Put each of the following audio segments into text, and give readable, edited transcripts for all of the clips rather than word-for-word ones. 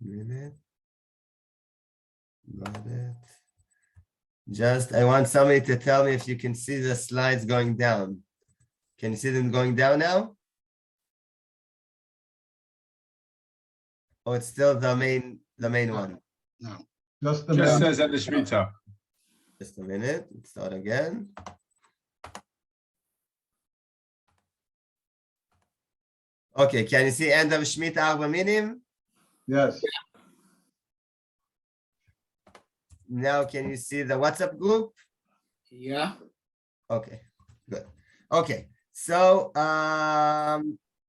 Minute. Got it. Just, I want somebody to tell me if you can see the slides going down. Can you see them going down now? Oh, it's still the main one. No. Just says at the Shemitah. Just a minute. Let's start again. Okay, can you see end of Shemitah Arba Minim? Yes. Now, can you see the WhatsApp group? Yeah. Okay, good. Okay, so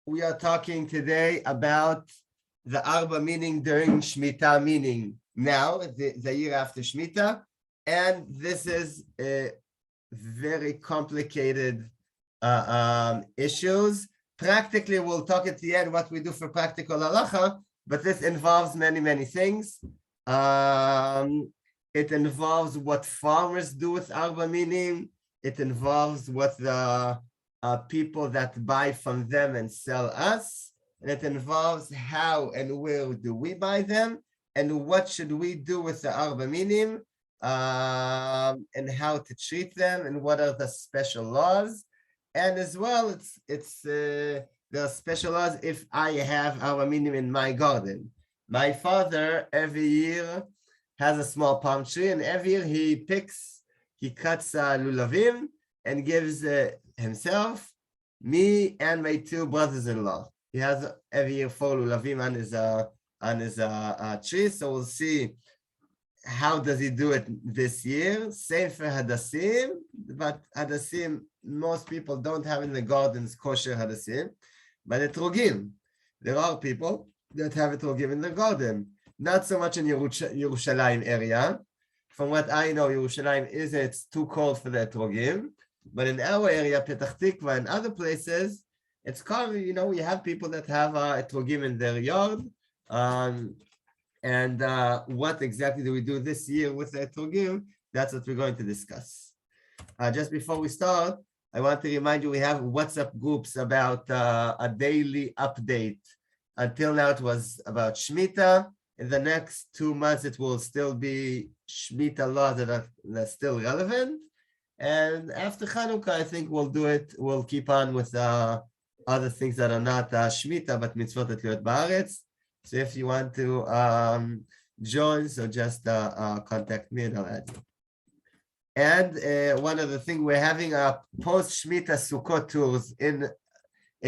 we are talking today about the Arba meaning during Shemitah, meaning now, the year after Shemitah. And this is a very complicated issues. Practically, we'll talk at the end what we do for practical halacha, but this involves many, many things. It involves what farmers do with Arba meaning. It involves what the people that buy from them and sell us. And it involves how and where do we buy them, and what should we do with the Arba minim, and how to treat them, and what are the special laws. And as well, there are special laws if I have Arba minim in my garden. My father every year has a small palm tree, and every year he cuts lulavim and gives himself, me, and my two brothers-in-law. He has every year 4 lulavim on his tree. So we'll see how does he do it this year. Same for hadassim, but hadassim, most people don't have in the gardens kosher hadassim. But etrogim, there are people that have etrogim in the garden. Not so much in Yerushalayim area. From what I know, Yerushalayim it's too cold for the etrogim. But in our area, Petach Tikva and other places, it's common, we have people that have etrogim in their yard. And what exactly do we do this year with the etrogim? That's what we're going to discuss. Just before we start, I want to remind you we have WhatsApp groups about a daily update. Until now, it was about Shemitah. In the next 2 months, it will still be Shemitah laws that are still relevant. And after Chanukah, I think we'll keep on with other things that are not Shemitah, but mitzvot etliyot ba'aretz. So if you want to join, so just contact me and I'll add you. And one other thing, we're having a post-Shemitah Sukkot tours in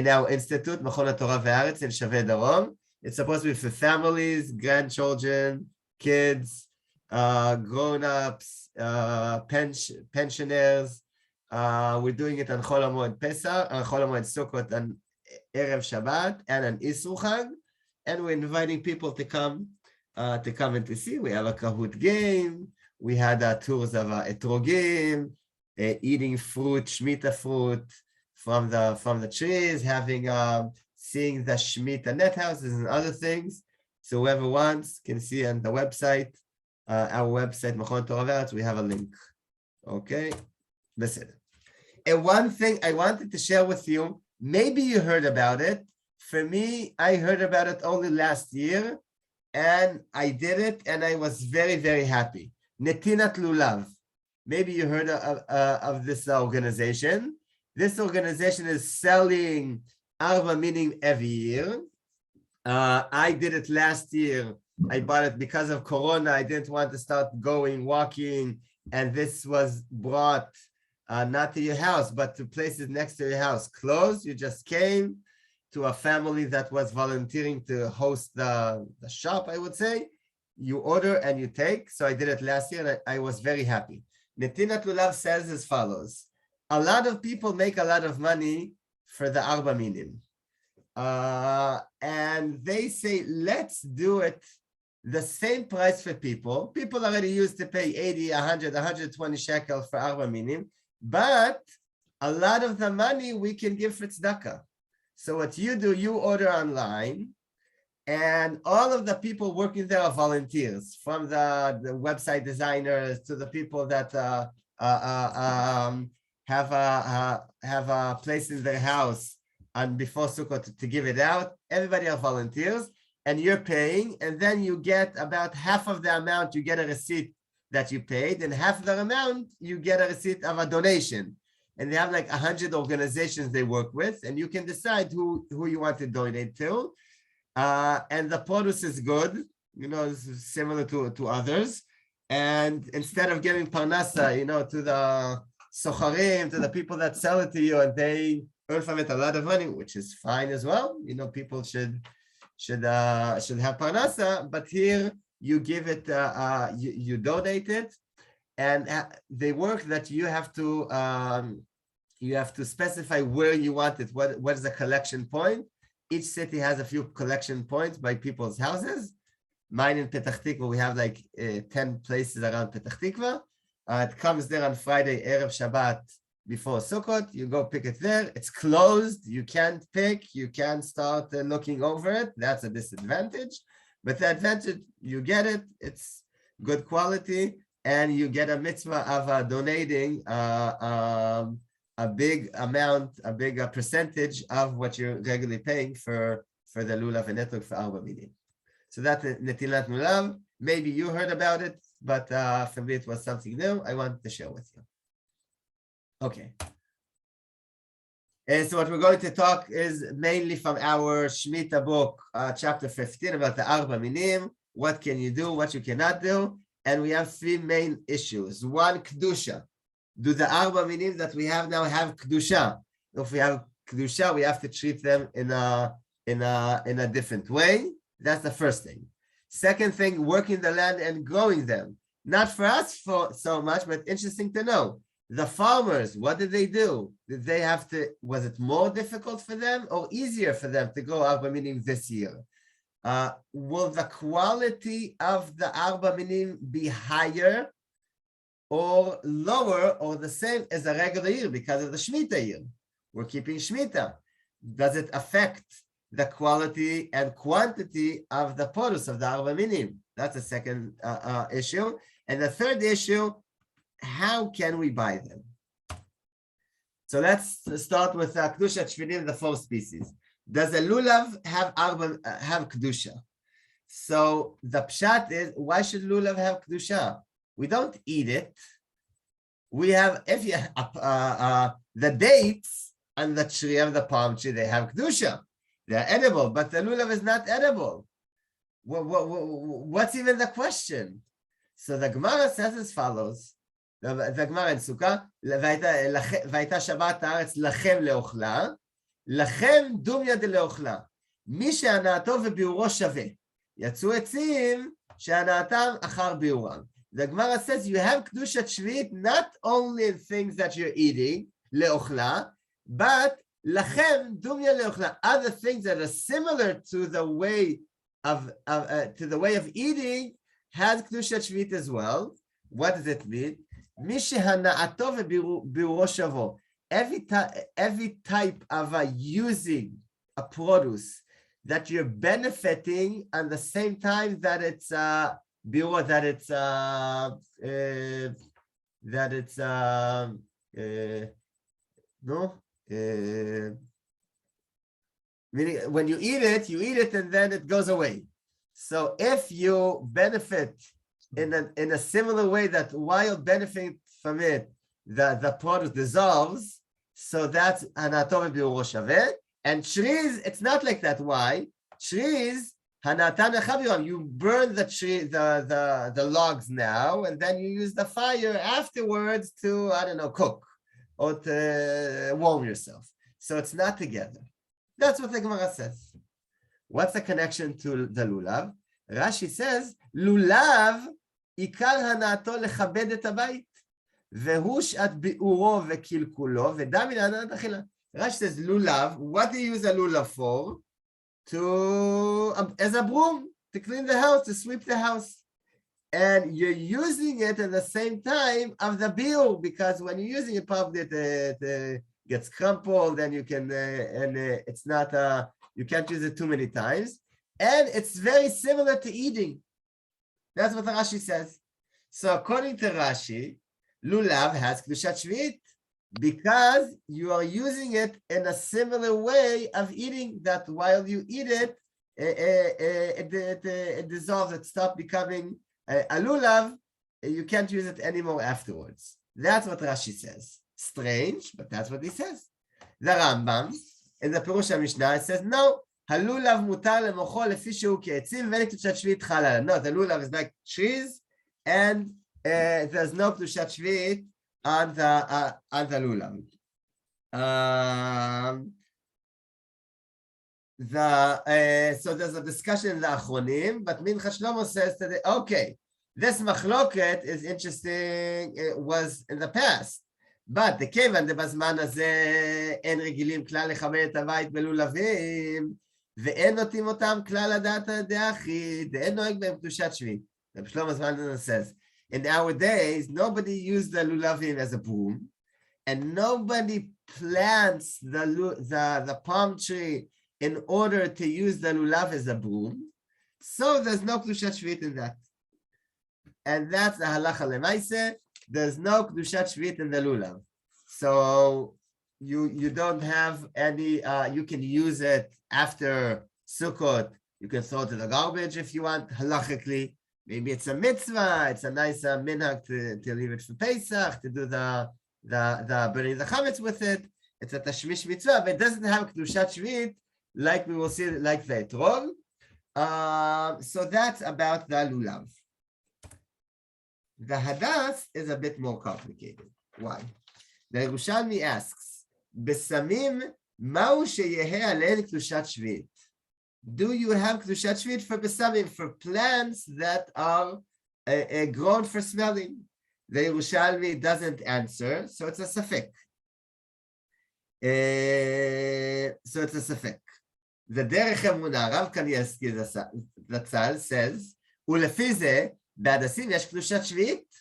our institute, Mechon HaTorah Ve'aretz in Shavei Darom. It's supposed to be for families, grandchildren, kids, grown-ups, pensioners. We're doing it on Chol HaMoed Pesach, on Chol HaMoed Sukkot, on Erev Shabbat, and on Isru Chag. And we're inviting people to come and to see. We have a Kahoot game. We had tours of Etrogim, eating fruit, Shemitah fruit from the trees, having seeing the Shemitah net houses and other things. So whoever wants can see on the website, our website, Mechon Torah Ve'aretz, we have a link. Okay, listen. And one thing I wanted to share with you, maybe you heard about it. For me, I heard about it only last year, and I did it, and I was very, very happy. Netinat Lulav. Maybe you heard of this organization. This organization is selling Arba minim every year. I did it last year. I bought it because of Corona. I didn't want to start walking, and this was brought not to your house, but to places next to your house. Closed. You just came to a family that was volunteering to host the shop, I would say. You order and you take. So I did it last year, and I was very happy. Netinat Lulav says as follows. A lot of people make a lot of money for the Arba minim. And they say, let's do it the same price for people. People already used to pay 80, 100, 120 shekel for Arba minim, but a lot of the money we can give for tzedakah. So what you do, you order online, and all of the people working there are volunteers, from the website designers to the people that have a place in their house and before Sukkot to give it out. Everybody are volunteers, and you're paying, and then you get about half of the amount, you get a receipt that you paid, and half the amount, you get a receipt of a donation. And they have like 100 organizations they work with, and you can decide who you want to donate to. And the produce is good, it's similar to others. And instead of giving parnasa, to the socharim, to the people that sell it to you, and they earn from it a lot of money, which is fine as well. People should have parnasa, but here you give it, you donate it, and they work that you have to specify where you want it. What is the collection point? Each city has a few collection points by people's houses. Mine in Petach Tikva, we have like 10 places around Petach Tikva. It comes there on Friday, Erev Shabbat, before Sukkot. You go pick it there. It's closed. You can't pick. You can't start looking over it. That's a disadvantage. But the advantage, you get it. It's good quality. And you get a mitzvah of donating a big amount, a big percentage of what you're regularly paying for the lulav and etrog for 4 minim. So that's netilat lulav. Maybe you heard about it, but for me it was something new I wanted to share with you. Okay. And so what we're going to talk is mainly from our Shemitah book, chapter 15, about the 4 minim. What can you do, what you cannot do. And we have 3 main issues. 1, kedusha. Do the 4 minim that we have now have kedusha? If we have kedusha, we have to treat them in a different way. That's the first thing. Second thing, working the land and growing them. Not for us so much, but interesting to know. The farmers, what did they do? Did they have to, was it more difficult for them or easier for them to grow 4 minim this year? Will the quality of the 4 minim be higher or lower or the same as a regular year because of the Shemitah year? We're keeping Shemitah. Does it affect the quality and quantity of the produce of the 4 minim? That's the second issue. And the third issue, how can we buy them? So let's start with Kedusha Shvinim, the 4 species. Does a lulav have Kedusha? So the pshat is, why should lulav have Kedusha? We don't eat it. We have, if you the dates and the tree of the palm tree, they have Kedusha. They're edible, but the lulav is not edible. What's even the question? So the Gemara says as follows. The Gemara in Sukkah, והייתה שבת הארץ לכם לאוכלה, לכם דומיה דלאוכלה. מי שהנאתו וביאורו שווה. יצאו עצים שהנאתם אחר ביאורם. The Gemara says you have Kedushat Shvit not only in things that you're eating, לאוכלה, but לכם דומיה לאוכלה. Other things that are similar to the way of eating has Kedushat Shvit as well. What does it mean? מי שהנאתו וביאורו שווה. Every type of using a produce that you're benefiting at the same time that it's biur, meaning when you eat it and then it goes away. So if you benefit in a similar way that while benefiting from it, the product dissolves, so that's hanatov biuro shaveh. And trees, it's not like that. Why? Trees, hanatan echaviram. You burn the tree, the logs now, and then you use the fire afterwards to, I don't know, cook or to warm yourself. So it's not together. That's what the Gemara says. What's the connection to the lulav? Rashi says, lulav ikar hanato lechabed et habayit. והוא שעת ביאורו וקלקולו, ודם מן הנאת אכילה. Rashi says, lulav, what do you use a lulav for? As a broom, to clean the house, to sweep the house. And you're using it at the same time of the biur, because when you're using it, probably it gets crumpled, and you can, it's not, you can't use it too many times. And it's very similar to eating. That's what Rashi says. So according to Rashi, lulav has kedushat shvit because you are using it in a similar way of eating, that while you eat it, it dissolves, it stopped becoming a lulav, you can't use it anymore afterwards. That's what Rashi says. Strange, but that's what he says. The Rambam, in the Pirush HaMishnah, it says, no, halulav mutar lemocho lefi shehu ke'etzim ve'en kedushat shvit chal aleh. No, the lulav is like trees, and there's no kedushat shvit on the lulav. So there's a discussion in the Achronim, but Mincha Shlomo says today, okay, this machloket is interesting, it was in the past, but the kevan debazman hazeh en regilim klal lechamer et havayit belulavim ve'en notim otam klal hadat de'achid ve'en noeg be'em kedushat shvit. Rabbi Shlomo Zalman says, in our days, nobody used the lulavim as a broom, and nobody plants the palm tree in order to use the lulav as a broom, so there's no kedushat shvit in that. And that's the halacha lemaaseh. There's no kedushat shvit in the lulav. So you don't have any, you can use it after Sukkot. You can throw it in the garbage if you want, halachically. Maybe it's a mitzvah, it's a nice minhag to leave it for Pesach, to do the burning the chametz with it. It's a tashmish mitzvah, but it doesn't have kedushat shvit like we will see, like the etrog. So that's about the lulav. The hadas is a bit more complicated. Why? The Yerushalmi asks, "Besamim ma'u sheyehe alein kedushat shvit." Do you have kedushat shvit for besamim, for plants that are grown for smelling? The Yerushalmi doesn't answer, so it's a safek. The Derech Emunah, Rav Kanievsky Zatzal says, ולפי זה, בהדסים יש קדושת שביעית,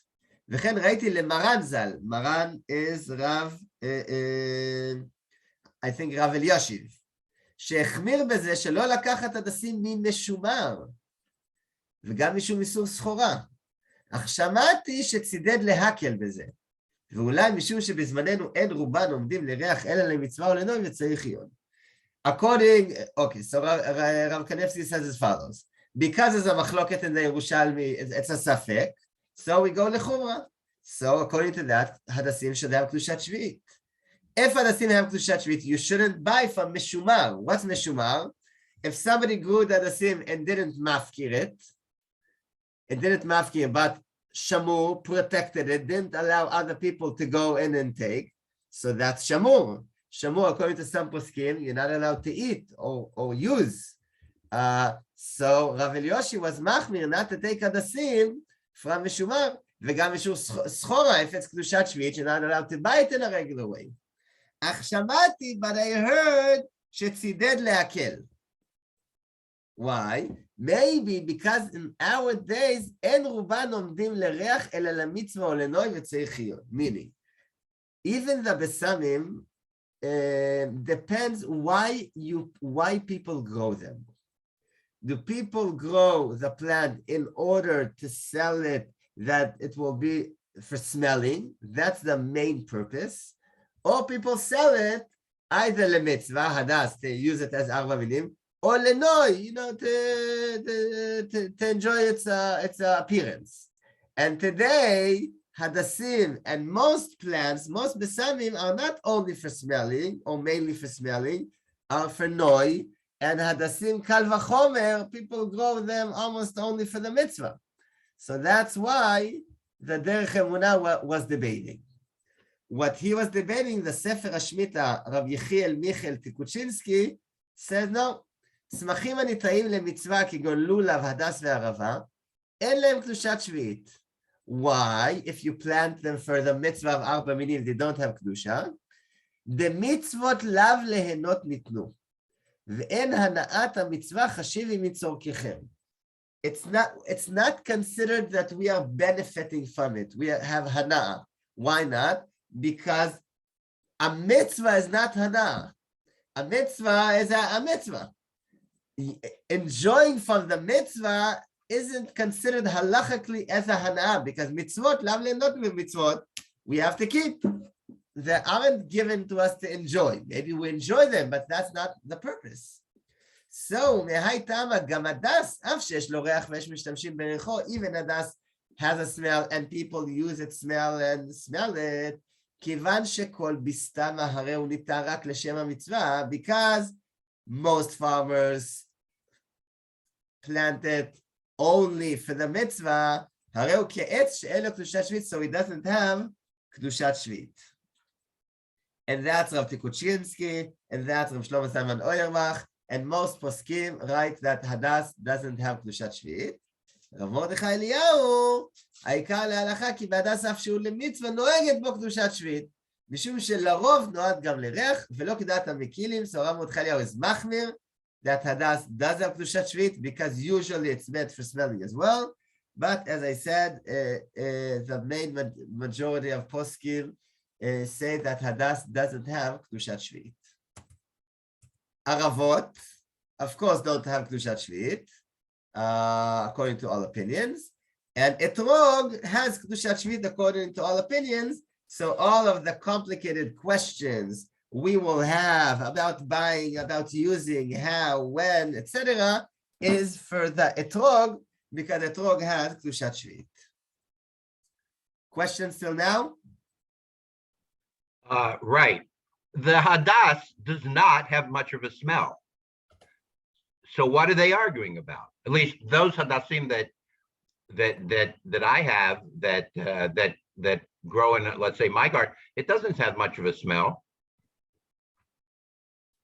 וכן ראיתי למרן ז"ל, מרן is רב, I think רב אלישיב, שהחמיר בזה שלא לקחת הדסים ממשומר, וגם משום איסור סחורה. אך שמעתי שצידד להקל בזה, ואולי משום שבזמננו אין רובן עומדים לריח אלא למצווה ולנוי וצריך עיון. According, okay, so Rav Kanievsky says as follows. Because there's a machloket in the Yerushalmi, it's a safek, so we go lechumra. So according to that, hadasim should have kedushat shvi'it. If hadasim have kedushat shvi'it, you shouldn't buy from meshumar. What's meshumar? If somebody grew the hadasim and didn't mafkir it, but shamur protected it, didn't allow other people to go in and take, so that's shamur. Shamur, according to some poskim, you're not allowed to eat or use. So Rav Elioshi was machmir not to take hadasim from meshumar, v'gam mishur schora, if it's kedushat shvi'it, you're not allowed to buy it in a regular way. Ach shamati, but I heard shetzided leakel. Why? Maybe because in our days, en ruban omdim lereach ela lamitzvah o lenoi v'tzarich chiyuv. Meaning, even the besamim depends why people grow them. Do people grow the plant in order to sell it, that it will be for smelling? That's the main purpose. Or people sell it either lemitzvah hadas, to use it as arba minim, or lenoi, to enjoy its appearance. And today, hadasim and most plants, most besamim are not only for smelling or mainly for smelling, are for noi, and hadasim kal vachomer, people grow them almost only for the mitzvah. So that's why the Derech Emunah was debating. What he was debating, the Sefer HaShemitah, Rav Yechiel Michael Tikuchinsky, says no. צמחים הניטעים למצווה כגון לולב, הדס וערבה, אין להם קדושת שביעית. Why? If you plant them for the mitzvah of arba minim, they don't have קדושה. דמצוות לאו ליהנות ניתנו. ואין הנאת המצווה חשיב עם מצורככם. It's not considered that we are benefiting from it. We have hana'ah. Why not? Because a mitzvah is not hana'ah. A mitzvah is a mitzvah. Enjoying from the mitzvah isn't considered halachically as a hana'ah, because mitzvot, lav le'not mitzvot, we have to keep. They aren't given to us to enjoy. Maybe we enjoy them, but that's not the purpose. So, מהי טעמה, גם הדס, אף שיש לו ריח ויש משתמשים בריחו, even הדס has a smell and people use it, smell it, כיוון שכל ביסתמה הרי הוא ניתן רק לשם המצווה, because most farmers plant it only for the mitzvah, הרי הוא כעץ שאין לו קדושת שביעית, so he doesn't have קדושת שביעית. And that's Rav Tikuchinsky, and that's Rav Shlomo Zalman Auerbach, and most poskim write that Hadas doesn't have קדושת שביעית. רב מרדכי אליהו, העיקר להלכה כי בהדס אף שהוא למצווה נוהגת בו קדושת שביעית, משום שלרוב נועד גם לריח, ולא כדעת המקילים, so רב מרדכי אליהו is מחמיר, that Hadas does have קדושת שביעית, because usually it's meant for smelling as well, but as I said, the main majority of poskim say that Hadas doesn't have קדושת שביעית. ערבות, of course, don't have קדושת שביעית, according to all opinions, and Etrog has Kedushat Shvit according to all opinions, so all of the complicated questions we will have about buying, about using, how, when, etc., is for the Etrog, because Etrog has Kedushat Shvit. Questions till now? Right. The Hadas does not have much of a smell. So what are they arguing about? At least those Hadassim that I have that grow in, let's say, my garden, it doesn't have much of a smell.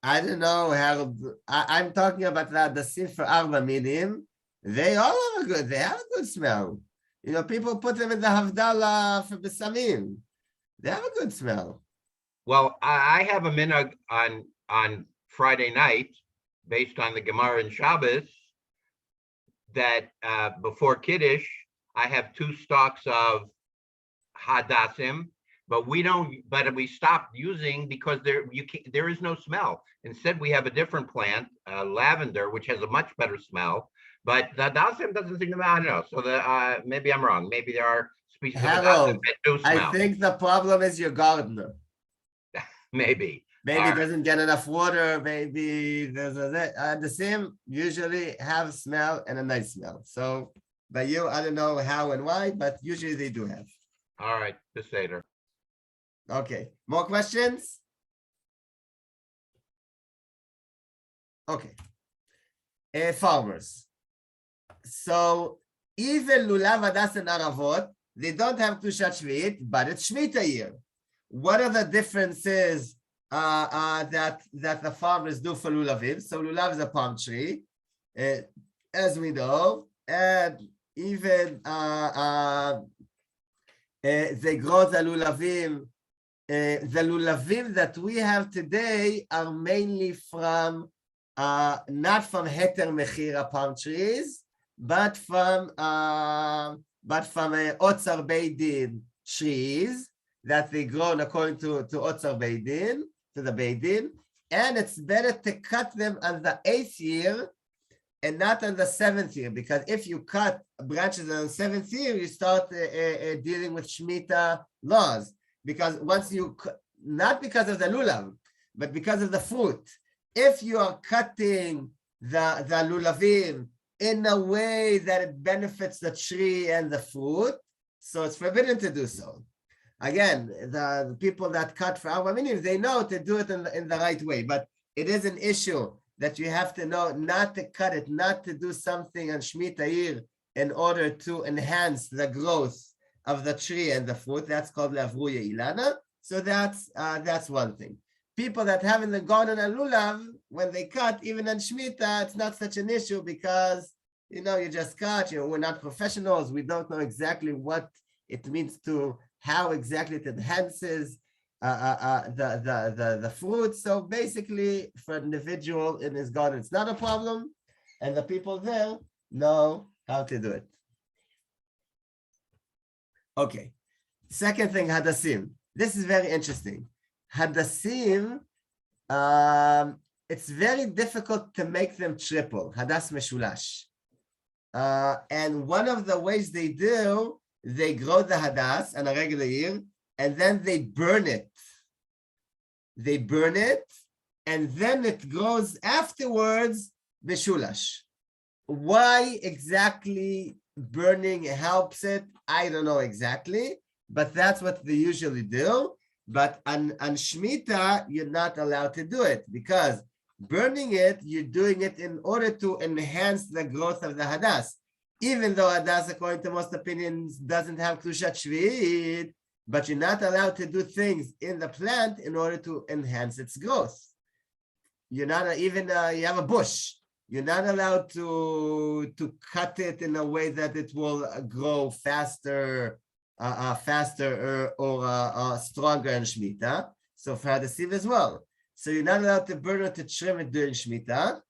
I don't know how. I'm talking about the Hadassim for Arba Minim. They all have a good. They have a good smell. You know, people put them in the Havdalah for Besamim. They have a good smell. Well, I have a minhag on Friday night, based on the Gemara in Shabbos, that before Kiddush, I have 2 stalks of Hadassim, but we stopped using because there is no smell. Instead, we have a different plant, lavender, which has a much better smell, but the Hadassim doesn't seem to matter. I don't know. So maybe I'm wrong. Maybe there are species of Hadassim that do smell. I think the problem is your gardener. Maybe it doesn't get enough water. Maybe the same usually have smell and a nice smell. So by you, I don't know how and why, but usually they do have. All right, this later. Okay, more questions? Okay, farmers. So even lulav, hadas, and aravot, they don't have Kedushat Shvi'it, but it's Shemitah year. What are the differences that the farmers do for lulavim? So lulav is a palm tree, as we know, and even they grow the lulavim. The lulavim that we have today are mainly from not from heter mechira palm trees, but from otzar beidin trees that they grown according to otzar beidin, to the beidin, and it's better to cut them on the 8th year and not on the 7th year, because if you cut branches on the 7th year, you start dealing with Shemitah laws, because once you, not because of the lulav, but because of the fruit, if you are cutting the lulavim in a way that it benefits the tree and the fruit, so it's forbidden to do so. Again, the people that cut for our minim, they know to do it in the right way, but it is an issue that you have to know not to cut it, not to do something on Shemitah year in order to enhance the growth of the tree and the fruit. That's called Lavruya Ilana. So that's one thing. People that have in the garden a lulav, when they cut, even on Shemitah, it's not such an issue because, you know, you just cut, we're not professionals. We don't know exactly what it means to, how exactly it enhances the fruit. So basically, for an individual in his garden, it's not a problem. And the people there know how to do it. Okay. Second thing, Hadassim. This is very interesting. Hadassim, it's very difficult to make them triple, Hadas Meshulash. And one of the ways they do, they grow the Hadas on a regular year, and then they burn it. They burn it, and then it grows afterwards Bishulash. Why exactly burning helps it? I don't know exactly, but that's what they usually do. But on Shemitah, you're not allowed to do it because burning it, you're doing it in order to enhance the growth of the hadas. Even though hadas, according to most opinions, doesn't have Kedushat Shvi'it, but you're not allowed to do things in the plant in order to enhance its growth. You're not you have a bush. You're not allowed to cut it in a way that it will grow faster, or stronger in Shemitah. So for Hadasiv as well. So you're not allowed to burn it, to trim it during Shemitah.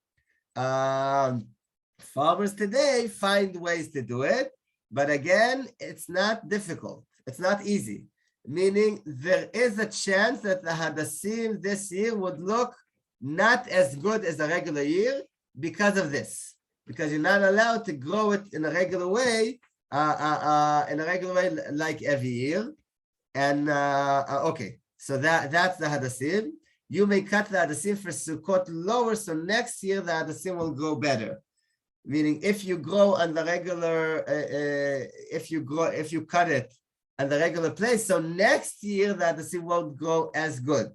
Farmers today find ways to do it, but again, it's not difficult. It's not easy. Meaning there is a chance that the Hadasim this year would look not as good as a regular year because of this. Because you're not allowed to grow it in a regular way, like every year. And okay, so that's the Hadasim. You may cut the Hadasim for Sukkot lower, so next year the Hadasim will grow better. Meaning, if you grow on the regular, if you cut it on the regular place, so next year the Hadasim won't grow as good.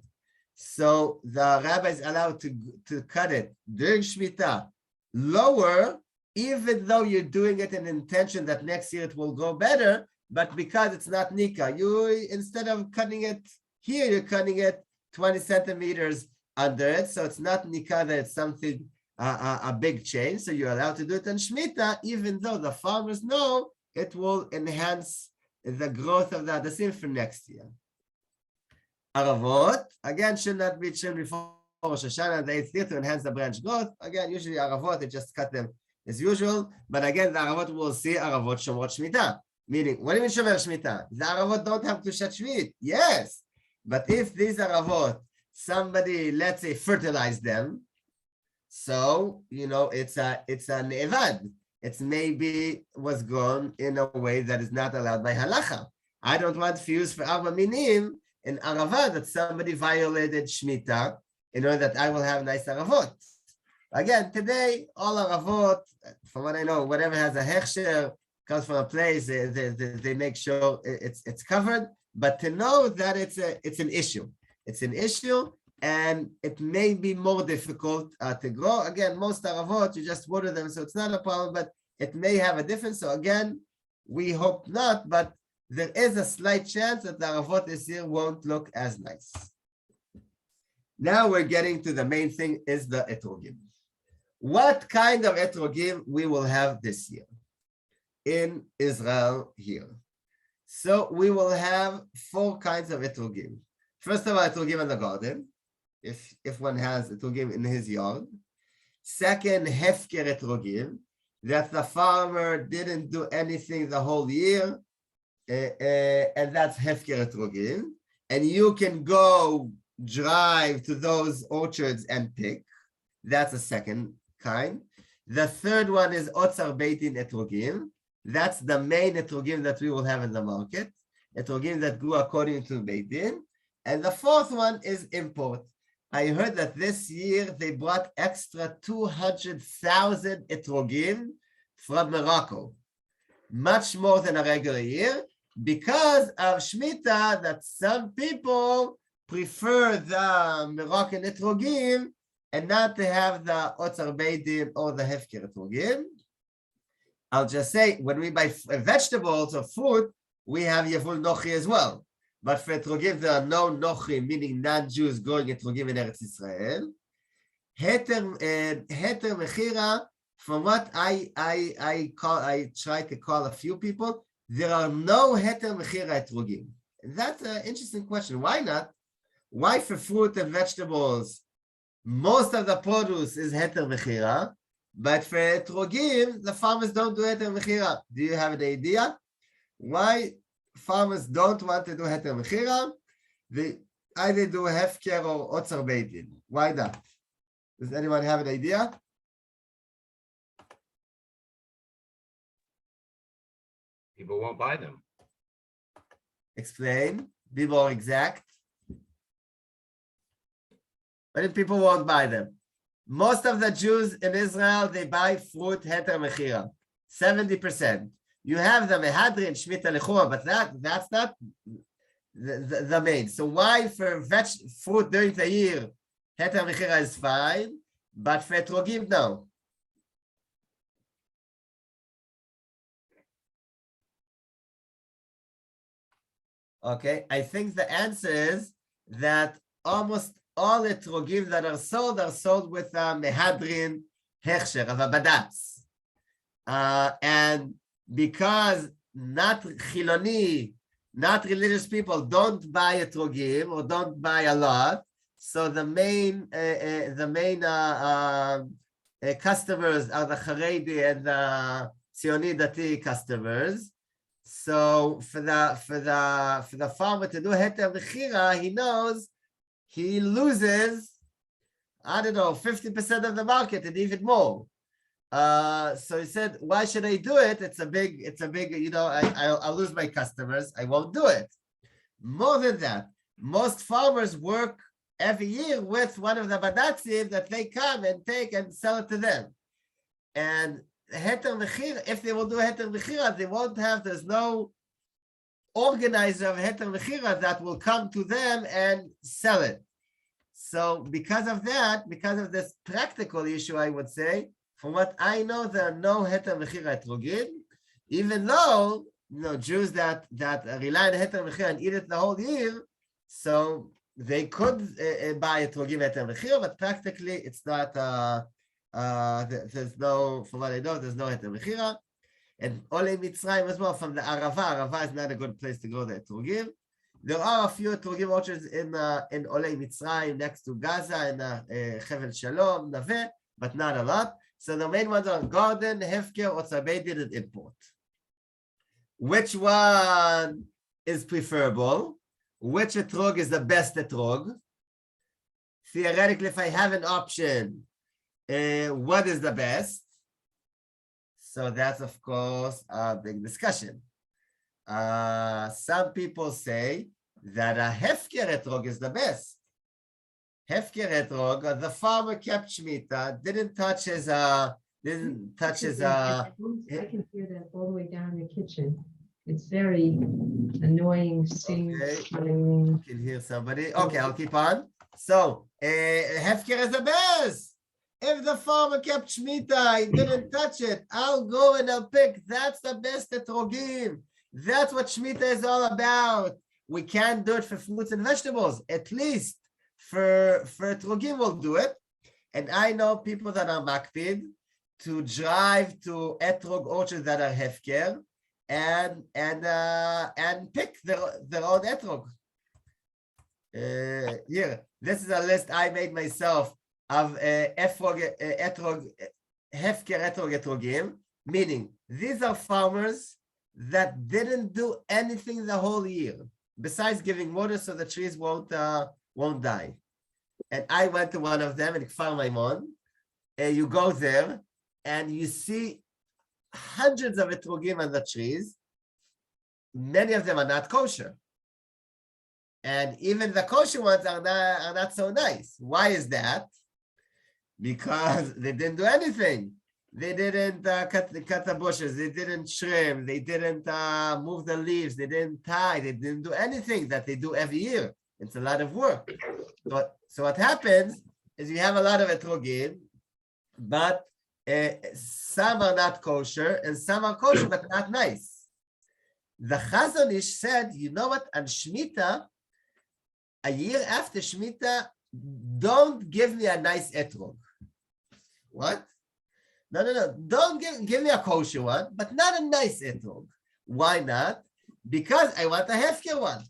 So the rabbi is allowed to cut it during Shemitah lower, even though you're doing it in intention that next year it will go better, but because it's not Nika, you, instead of cutting it here, you're cutting it 20 centimeters under it, so it's not Nika, that it's something, a big change, so you're allowed to do it on Shemitah, even though the farmers know it will enhance the growth of the Hadasim for next year. Aravot, again, should not be trimmed before Rosh Hashanah, the 8th year, to enhance the branch growth. Again, usually Aravot, they just cut them as usual, but again, the Aravot will see Aravot Shomrot Shemitah. Meaning, what do you mean Shomer Shemitah? The Aravot don't have Kedushat Shvi'it. Yes, but if these Aravot, somebody, let's say, fertilize them, so, it's an Evad. It's maybe was grown in a way that is not allowed by Halacha. I don't want to use for Arba Minim in Arava that somebody violated Shemitah in order that I will have nice Aravot. Again, today, all Aravot, from what I know, whatever has a Hechsher, comes from a place, they make sure it's covered. But to know that it's an issue. It's an issue, and it may be more difficult to grow. Again, most Aravot, you just water them, so it's not a problem, but it may have a difference. So again, we hope not, but there is a slight chance that the Aravot this year won't look as nice. Now we're getting to the main thing, is the Etrogim. What kind of Etrogim we will have this year in Israel here? So we will have 4 kinds of Etrogim. First of all, Etrogim in the garden, if one has Etrogim in his yard. Second, Hefker Etrogim, that the farmer didn't do anything the whole year, and that's Hefker Etrogim. And you can go drive to those orchards and pick. That's the second kind. The third one is Otzar Beitin Etrogim. That's the main Etrogim that we will have in the market. Etrogim that grew according to Beitin. And the fourth one is import. I heard that this year they brought extra 200,000 Etrogim from Morocco. Much more than a regular year, because of Shemitah, that some people prefer the Moroccan Etrogim and not to have the Otzar Beitin or the Hefker Etrogim. I'll just say, when we buy vegetables or fruit, we have Yevul Nochi as well. But for Etrogim, there are no Nochi, meaning non-Jews growing Etrogim in Eretz Israel. Heter Mechira, from what I try to call a few people, there are no Heter Mechira Etrogim. That's an interesting question. Why not? Why for fruit and vegetables, most of the produce is Heter Mechira, but for Etrogim, the farmers don't do Heter Mechira. Do you have an idea? Why farmers don't want to do Heter Mechira? They either do Hefker or Otzar Beitin. Why not? Does anyone have an idea? People won't buy them. Explain. Be more exact. But if people won't buy them, Most of the Jews in Israel, they buy fruit heter mechira, 70%. You have the mehadrin, Shemitah lechua, but that's not the main. So why for fruit during the year, heter mechira is fine, but for etrogim, no. Okay, I think the answer is that almost all etrogim that are sold with a mehadrin hechsher of a badatz. And because not chiloni, not religious people don't buy etrogim or don't buy a lot, so the main customers are the Haredi and the Zioni Dati customers. So for the farmer to do heter mechira, he knows he loses, I don't know, 50% of the market and even more. So he said, why should I do it? It's a big, I'll lose my customers. I won't do it. More than that, most farmers work every year with one of the badatzim that they come and take and sell it to them. And heter mechira, if they will do heter mechira, they won't have, there's no organizer of heter mechira that will come to them and sell it. So because of that, because of this practical issue, I would say, from what I know, there are no heter mechira etrogim, even though Jews that rely on heter mechira and eat it the whole year, so they could buy etrogim heter mechira, but practically it's not. There's no, from what I know, there's no heter mechira. And Olei Mitzrayim as well, from the Arava. Arava is not a good place to grow the etrogim. There are a few etrogim orchards in Olei Mitzrayim next to Gaza and Chevel Shalom, Naveh, but not a lot. So the main ones are garden, hefker, or tzabedin, and import. Which one is preferable? Which etrog is the best etrog? Theoretically, if I have an option, what is the best? So that's, of course, a big discussion. Some people say that a hefker etrog is the best. Hefker etrog, the farmer kept Shemitah, didn't touch his. I can hear that all the way down in the kitchen. It's very annoying, singing, You can hear somebody. Okay, I'll keep on. So, hefker is the best. If the farmer kept Shemitah, he didn't touch it, I'll go and I'll pick. That's the best etrogim. That's what Shemitah is all about. We can't do it for fruits and vegetables. At least for etrogim, we'll do it. And I know people that are makpid to drive to etrog orchards that are hefker and pick their own etrog. Here, this is a list I made myself of hefker etrog etrogim, meaning these are farmers that didn't do anything the whole year besides giving water so the trees won't die. And I went to one of them in Kfar Maimon. You go there and you see hundreds of etrogim on the trees. Many of them are not kosher. And even the kosher ones are not so nice. Why is that? Because they didn't do anything. They didn't cut the bushes. They didn't trim. They didn't move the leaves. They didn't tie. They didn't do anything that they do every year. It's a lot of work. So what happens is you have a lot of etrogim, but some are not kosher and some are kosher but not nice. The Chazon Ish said, you know what? On Shemitah, a year after Shemitah, don't give me a nice etrog. What? No. Don't give me a kosher one, but not a nice etrog. Why not? Because I want a hefker one.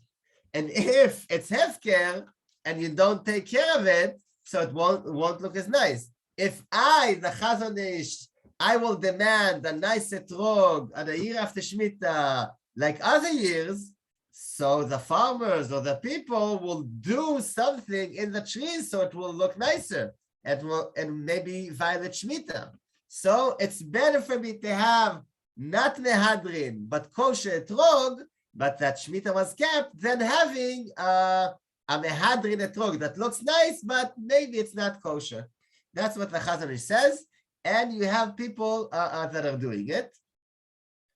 And if it's hefker and you don't take care of it, so it won't look as nice. If I, the Chazon Ish, I will demand a nice etrog on a year after Shemitah, like other years, so the farmers or the people will do something in the trees so it will look nicer and maybe violate Shemitah. So it's better for me to have not mehadrin, but kosher etrog, but that Shemitah was kept, than having a mehadrin etrog that looks nice, but maybe it's not kosher. That's what the Chazon Ish says. And you have people that are doing it.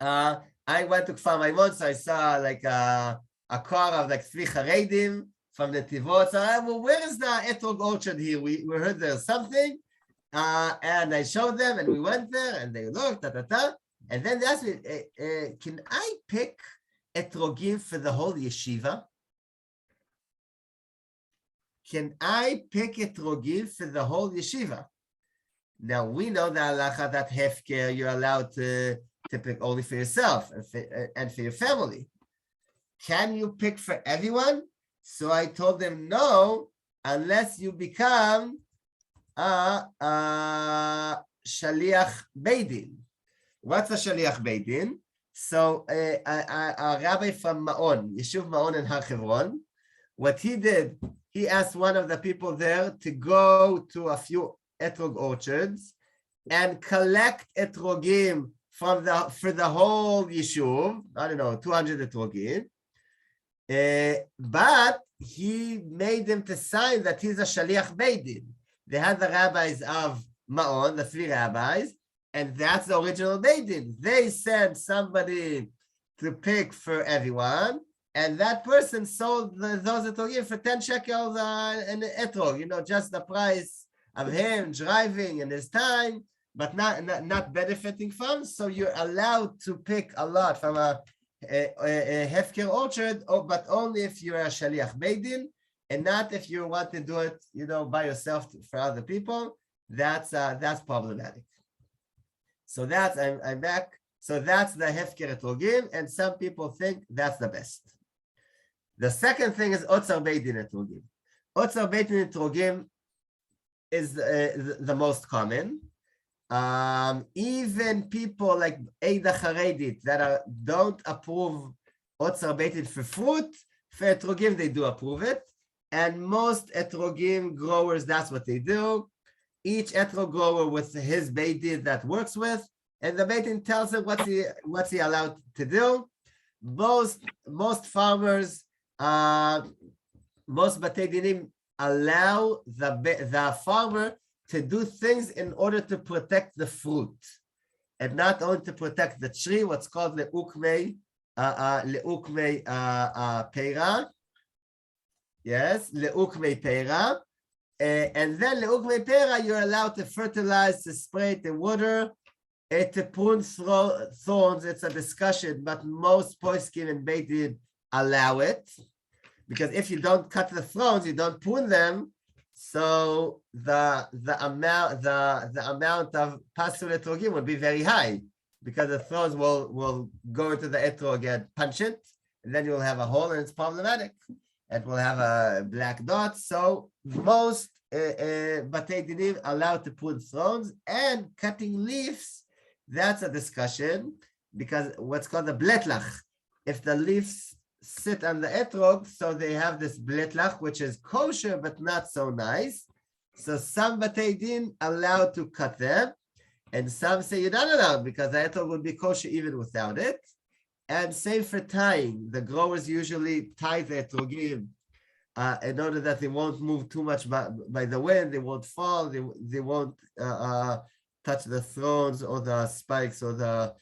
I went to Kfar Maimon, so I saw like a car of like 3 Haredim from the Tivot. So well, where is the Etrog orchard here? We heard there's something. And I showed them, and we went there, and they looked, and then they asked me, can I pick Etrogim for the whole yeshiva? Can I pick Etrogim for the whole yeshiva? Now, we know the halacha that hefker, you're allowed to pick only for yourself and for your family. Can you pick for everyone? So I told them, no, unless you become Shaliach Beidin. What's a Shaliach Beidin? So a rabbi from Ma'on, Yeshuv Ma'on in Har Hebron, what he did, he asked one of the people there to go to a few etrog orchards and collect etrogim for the whole Yeshuv, I don't know, 200 etrogim. But he made them to sign that he's a Shaliach Beidin. They had the rabbis of Ma'on, the 3 rabbis, and that's the original Beidin. They sent somebody to pick for everyone, and that person sold those etrogim for 10 shekels an etrog, just the price of him driving and his time, but not benefiting from. So you're allowed to pick a lot from a hefker orchard, but only if you're a Shaliach Beidin, and not if you want to do it, by yourself for other people. That's problematic. So I'm back. So that's the hefker etrogim, and some people think that's the best. The second thing is otzar beidin etrogim. Otzar beidin etrogim is the most common. Even people like Eida Haredit that don't approve otzar beidin for fruit, for etrogim they do approve it. And most etrogim growers, that's what they do. Each etrog grower with his beidin that works with, and the beidin tells him what's he allowed to do. Most farmers, most batei dinim allow the farmer to do things in order to protect the fruit, and not only to protect the tree, what's called leukmei peira. Yes, leukmei peira. And then leukmei peira, you're allowed to fertilize, to spray, to water, to prune thorns. It's a discussion, but most poskim and Beit Din allow it, because if you don't cut the thorns, you don't prune them. So the amount of pasul etrogim will be very high, because the thorns will go into the etrog and punch it, and then you'll have a hole, and it's problematic. It will have a black dot. So most batei dinim allowed to prune thorns, and cutting leaves, that's a discussion, because what's called the bletlach, if the leaves sit on the etrog, so they have this bletlach, which is kosher but not so nice. So some batei din allowed to cut them, and some say you're not allowed because the etrog would be kosher even without it. And same for tying. The growers usually tie the etrogim in order that they won't move too much by the wind, they won't fall, they won't touch the thorns or the spikes or the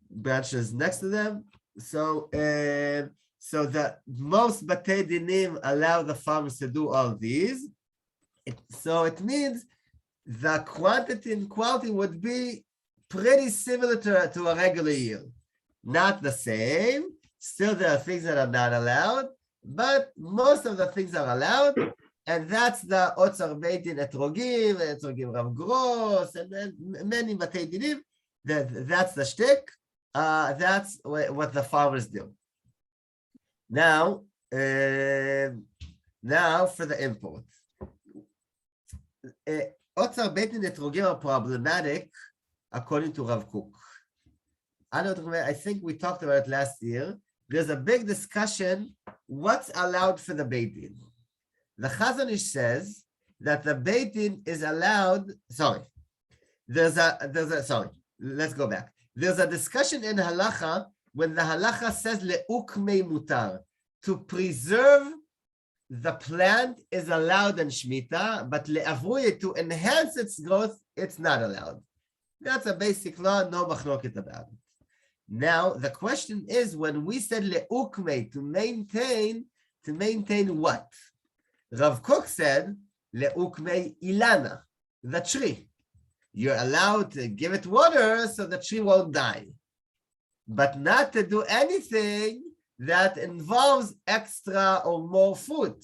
branches next to them. So the most batei dinim allow the farmers to do all these. So it means the quantity and quality would be pretty similar to a regular yield. Not the same. Still, there are things that are not allowed, but most of the things are allowed, and that's the otzar beidin etrogim rav gros, and then many batei dinim. That's the shtick. That's what the farmers do. Now for the import. Otzar beidin etrogim are problematic according to Rav Kook. I think we talked about it last year. There's a big discussion what's allowed for the Beit Din. The Chazon Ish says that the Beit Din is allowed. Let's go back. There's a discussion in halacha when the halacha says leukmei mutar, to preserve the plant is allowed in Shemitah, but le'avruye, to enhance its growth, it's not allowed. That's a basic law, no machloket about it. Now, the question is, when we said le'ukme, to maintain what? Rav Kook said, le'ukme ilana, the tree. You're allowed to give it water so the tree won't die, but not to do anything that involves extra or more food.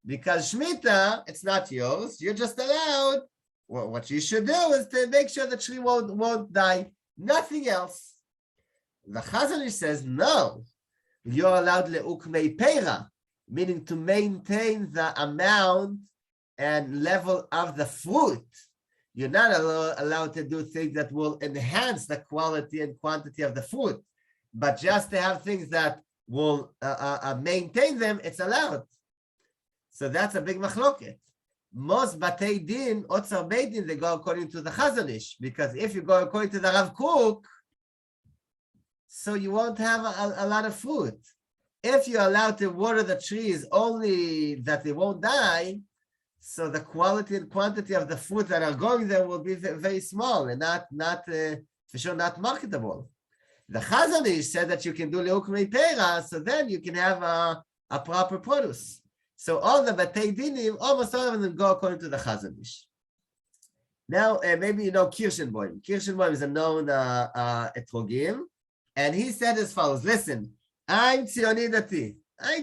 Because Shemitah, it's not yours. You're just allowed. Well, what you should do is to make sure the tree won't die. Nothing else. The Chazon Ish says, no. You're allowed le'ukmei peira, meaning to maintain the amount and level of the fruit. You're not allowed to do things that will enhance the quality and quantity of the fruit, but just to have things that will maintain them, it's allowed. So that's a big machloket. Most batei din, otzar beit din, they go according to the Chazon Ish, because if you go according to the Rav Kook, so you won't have a lot of fruit. If you're allowed to water the trees only that they won't die, so the quality and quantity of the fruit that are going there will be very small and not for sure not marketable. The Chazon Ish said that you can do leukmei pera, so then you can have a proper produce. So all the batei dinim, almost all of them go according to the Chazon Ish. Now, maybe you know Kirshenboim. Kirshenboim is a known Etrogim, and he said as follows: listen, I'm Tzioni Dati. I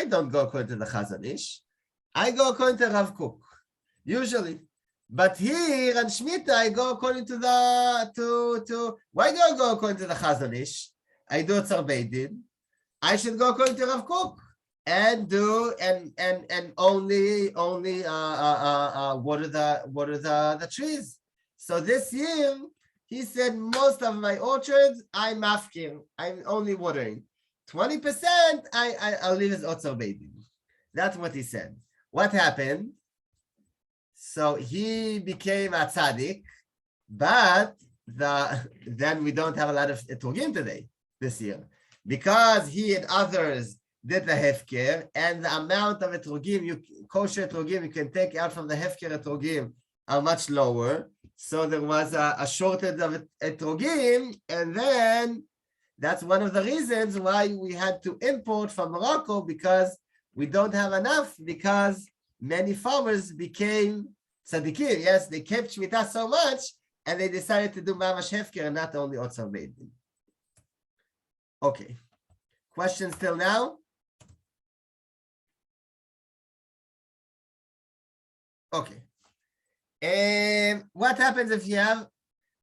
don't go according to the Chazon Ish. I go according to Rav Kook, usually. But here on Shemitah, I go according to why do I go according to the Chazon Ish? I do Tzar Beidin. I should go according to Rav Kook and do and only water the trees. So this year, he said most of my orchards I'm mafkir. I'm only watering. 20% I'll leave as Otzar Beidin. That's what he said. What happened? So he became a tzaddik, but then we don't have a lot of etrogim today, this year, because he and others did the hefker, and the amount of etrogim, kosher etrogim, you can take out from the hefker etrogim are much lower. So there was a shortage of etrogim, and then that's one of the reasons why we had to import from Morocco, because we don't have enough, because many farmers became tzaddikim. Yes, they kept Shemitah so much, and they decided to do mamash hefker and not only otzar beidin. Okay. Questions till now? Okay. What happens if you have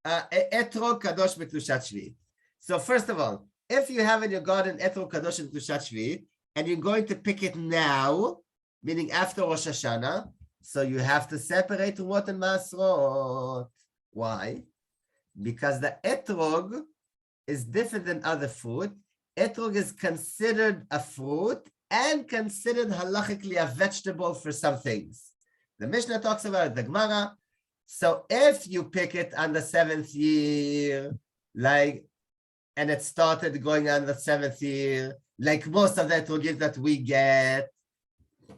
etrog kadosh b'klushat shvi'it? So first of all, if you have in your garden etrog kadosh b'klushat shvi'it, and you're going to pick it now, meaning after Rosh Hashanah, so you have to separate Rumot and Masrot. Why? Because the etrog is different than other fruit. Etrog is considered a fruit and considered halachically a vegetable for some things. The Mishnah talks about it, the Gemara. So if you pick it on the 7th year, and it started going on the 7th year, like most of the etrogim that we get,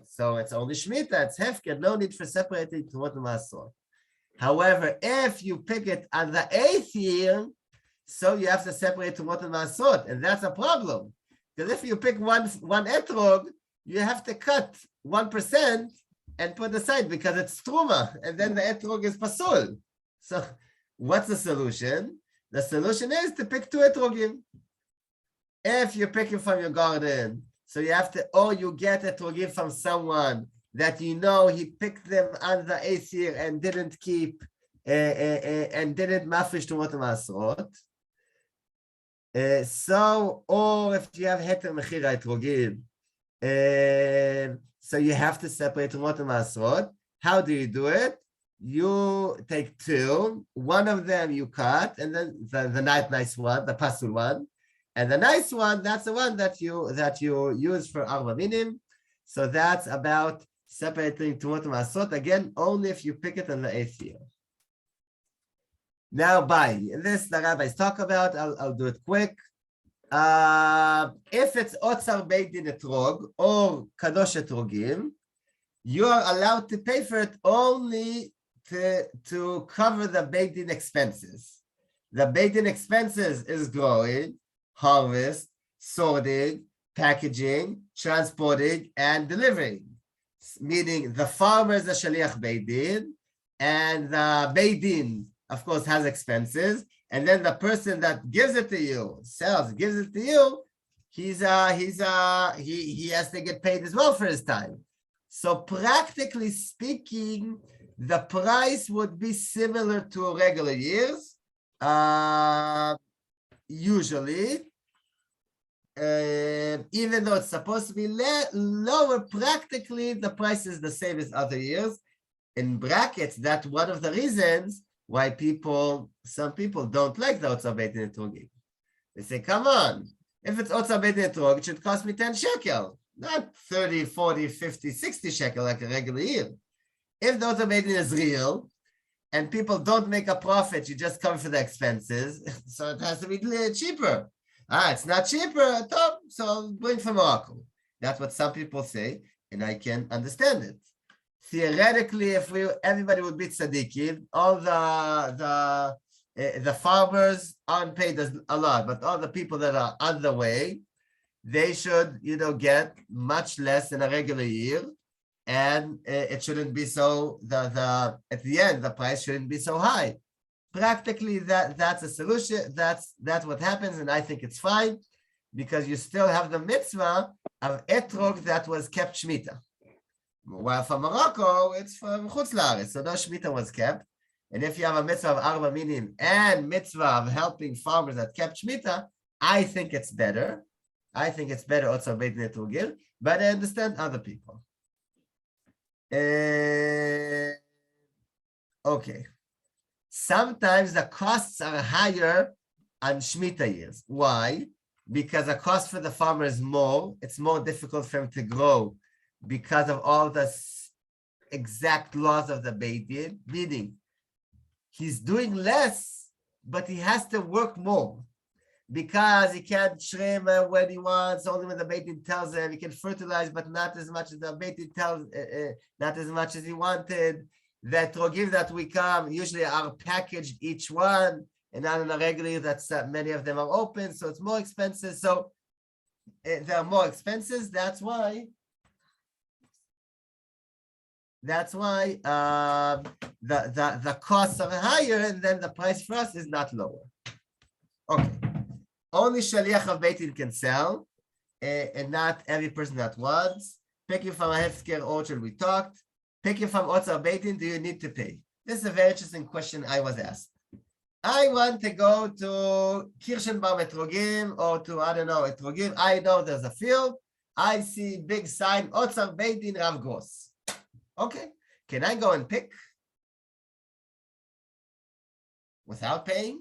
so it's only Shemitah, it's hefker, no need for separating Tumot and Masrot. However, if you pick it on the 8th year, so you have to separate Tumot and Masrot, and that's a problem. Because if you pick one etrog, you have to cut 1% and put aside because it's truma, and then the etrog is pasul. So what's the solution? The solution is to pick 2 etrogim. If you're picking from your garden, so you have to, or you get etrogim from someone that you know he picked them on the 8th year and didn't keep and didn't mafresh Tumot and Masrot. So, or if you have heter mechira etrogim, so you have to separate Tumot and Masrot. How do you do it? You take 2, one of them you cut, and then the nice one, the pasul one, and the nice one, that's the one that you use for arba minim. So that's about separating Tumot and Masrot, again, only if you pick it on the 8th year. Now, by this, the rabbis talk about. I'll do it quick. If it's otzar beidin etrog or kadosh etrogim, you are allowed to pay for it only to cover the Beit Din expenses. The Beit Din expenses is growing, harvest, sorting, packaging, transporting, and delivering. Meaning the farmer is a Shaliach Beit Din, and the Beit Din, of course, has expenses. And then the person that gives it to you, gives it to you, he has to get paid as well for his time. So practically speaking, the price would be similar to regular years. Usually, even though it's supposed to be lower, practically the price is the same as other years. In brackets, that's one of the reasons why some people don't like the Otzar Beit Din Etrogim. They say, come on, if it's Otzar Beit Din Etrog, it should cost me 10 shekel, not 30, 40, 50, 60 shekel like a regular year. If the Otzar Beit Din is real, and people don't make a profit, you just come for the expenses, so it has to be cheaper. It's not cheaper, so bring from Morocco. That's what some people say, and I can understand it. Theoretically, if everybody would be tzaddikim, all the farmers aren't paid a lot, but all the people that are on the way, they should, get much less than a regular year, and it shouldn't be so. At the end, the price shouldn't be so high. Practically, that's a solution. That's what happens, and I think it's fine because you still have the mitzvah of etrog that was kept Shemitah. While for Morocco, it's from Chutz La'aretz, so no Shemitah was kept. And if you have a mitzvah of Arba Minim and mitzvah of helping farmers that kept Shemitah, I think it's better. I think it's better Otzar Beit Din Etrogim, but I understand other people. Okay. Sometimes the costs are higher on Shemitah years. Why? Because the cost for the farmer is more. It's more difficult for him to grow because of all the exact laws of the Beit Din, meaning he's doing less, but he has to work more because he can't trim when he wants, only when the Beit Din tells him. He can fertilize, but not as much as the Beit Din tells, not as much as he wanted. The Etrogim that we come usually are packaged each one, and not in a regular, that's many of them are open, so it's more expensive. So there are more expenses. That's why the costs are higher, and then the price for us is not lower. Okay, only Shaliach of Beit Din can sell, and not every person that wants. Picking from a Hefker orchard, we talked. Picking from Otzar Beit Din, do you need to pay? This is a very interesting question I was asked. I want to go to Kirchenbaum Etrogim or to, I don't know, Etrogim. I know there's a field. I see big sign, Otzar Beit Din Rav Gross. Okay, can I go and pick without paying?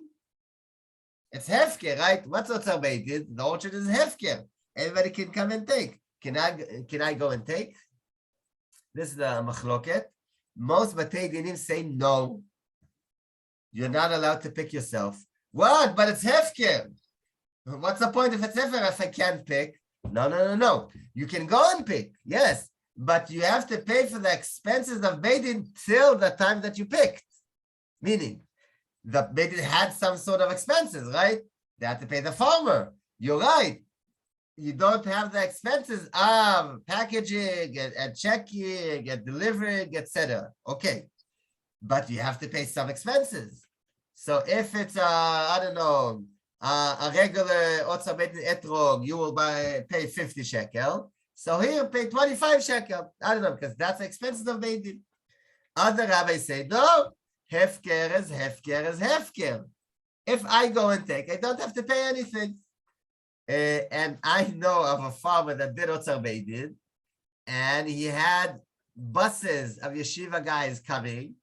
It's Hefker, right? What's Otzar Beit Din? The orchard is Hefker. Everybody can come and take. Can I go and take? This is the machloket. Most Batei Dinim say no. You're not allowed to pick yourself. What? But it's Hefker. What's the point if it's Hefker if I can't pick? No. You can go and pick, yes. But you have to pay for the expenses of Beit Din till the time that you picked. Meaning, the Beit Din had some sort of expenses, right? They had to pay the farmer. You're right. You don't have the expenses of packaging and checking and delivering, etc. Okay, but you have to pay some expenses. So if it's a regular Otzar Beit Din Etrog, you will pay 50 shekel. So here, pay 25 shekel. I don't know, because that's the expenses of Beit Din. Other rabbis say, no, Hefker is Hefker is Hefker. If I go and take, I don't have to pay anything. And I know of a farmer that did Otzar Beit Din, and he had buses of yeshiva guys coming,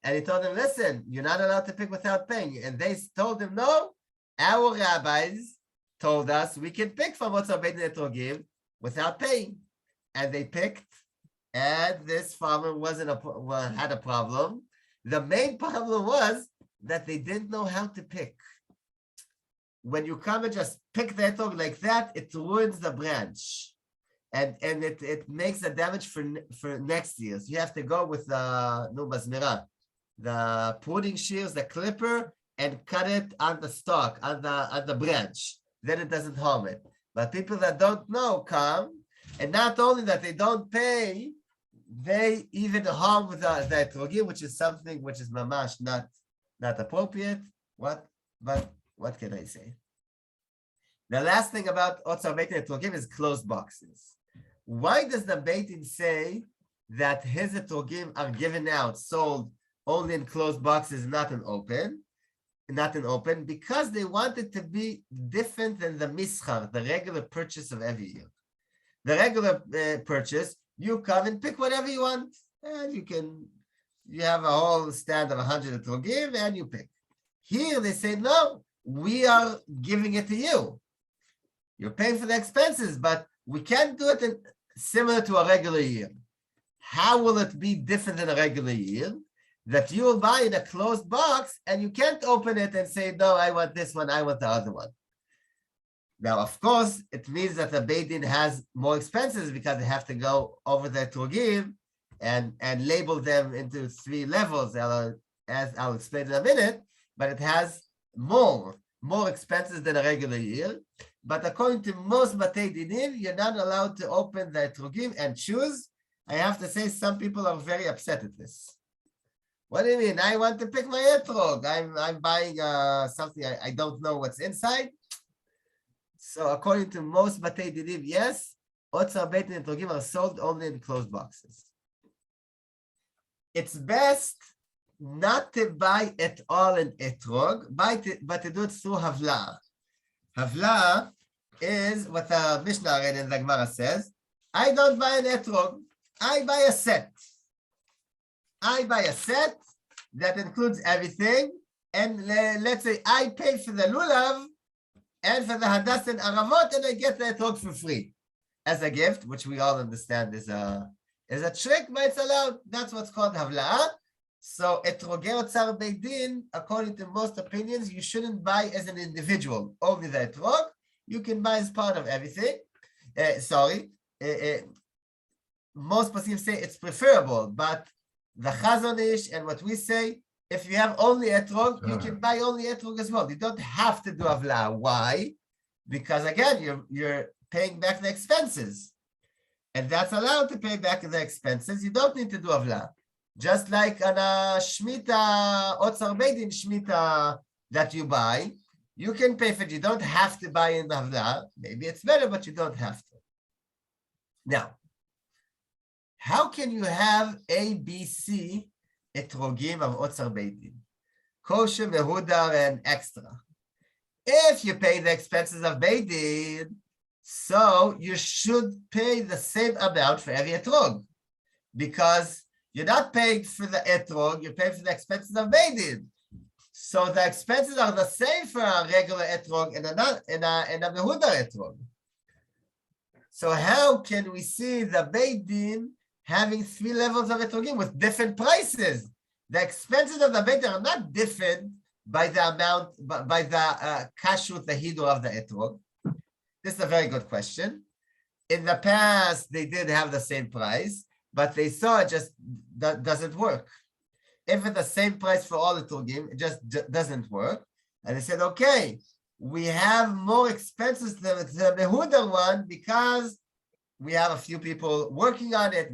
and he told them, listen, you're not allowed to pick without paying. And they told him, no, our rabbis told us we can pick from Otzar Beit Din Etrogim without paying. And they picked, and this farmer had a problem. The main problem was that they didn't know how to pick. When you come and just pick the etrog like that, it ruins the branch. and it makes a damage for next year. So you have to go with the pruning shears, the clipper, and cut it on the stalk, on the branch. Then it doesn't harm it. But people that don't know come, and not only that they don't pay, they even harm with the Etrogim, which is something which is mamash not appropriate. But what can I say? The last thing about Otzar Beit Din Etrogim is closed boxes. Why does the Beit Din say that his Etrogim are given out, sold only in closed boxes, not in open? Because they want it to be different than the mischar, the regular purchase of every year. The regular purchase, you come and pick whatever you want, and you have a whole stand of 100 Etrogim, and you pick. Here they say, no, we are giving it to you. You're paying for the expenses, but we can't do it similar to a regular year. How will it be different than a regular year? That you will buy in a closed box and you can't open it and say, no, I want this one, I want the other one. Now, of course, it means that the Beit Din has more expenses because they have to go over the Etrogim and label them into 3 levels, as I'll explain in a minute, but it has more expenses than a regular year. But according to most Batei Dinim, you're not allowed to open the Etrogim and choose. I have to say, some people are very upset at this. What do you mean? I want to pick my etrog. I'm buying something I don't know what's inside. So according to most Batei Dinim, yes, Otzar Beit Din Etrogim are sold only in closed boxes. It's best not to buy at all an etrog, but to do it through havla. Havla is what the Mishnah read in the Gemara says. I don't buy an etrog. I buy a set. I buy a set that includes everything, and let's say I pay for the lulav and for the hadas and aravot, and I get the etrog for free as a gift, which we all understand is a trick, but it's allowed. That's what's called havla. So etrogei Otzar Beit Din, according to most opinions, you shouldn't buy as an individual only the etrog. You can buy as part of everything. Most Pasim say it's preferable, but the Chazon Ish and what we say, if you have only etrog, you can buy only etrog as well. You don't have to do avla. Why? Because again, you're paying back the expenses, and that's allowed to pay back the expenses. You don't need to do avla. Just like on a Shemitah, Otzar Beit Din Shemitah that you buy, you can pay for it. You don't have to buy in avla. Maybe it's better, but you don't have to. Now, how can you have A, B, C etrogim of Otzar Beit Din? Kosher, mehudar, and extra. If you pay the expenses of Beit Din, so you should pay the same amount for every etrog, because you're not paying for the etrog, you're paying for the expenses of Beit Din. So the expenses are the same for a regular etrog and a mehudar etrog. So how can we see the Beit Din having 3 levels of etrogim with different prices? The expenses of the Beit Din are not different by the amount, by the kashrut, the hidur of the etrog. This is a very good question. In the past, they did have the same price, but they saw it just doesn't work. If it's the same price for all etrogim, it just doesn't work. And they said, okay, we have more expenses than the mehudar one because we have a few people working on it,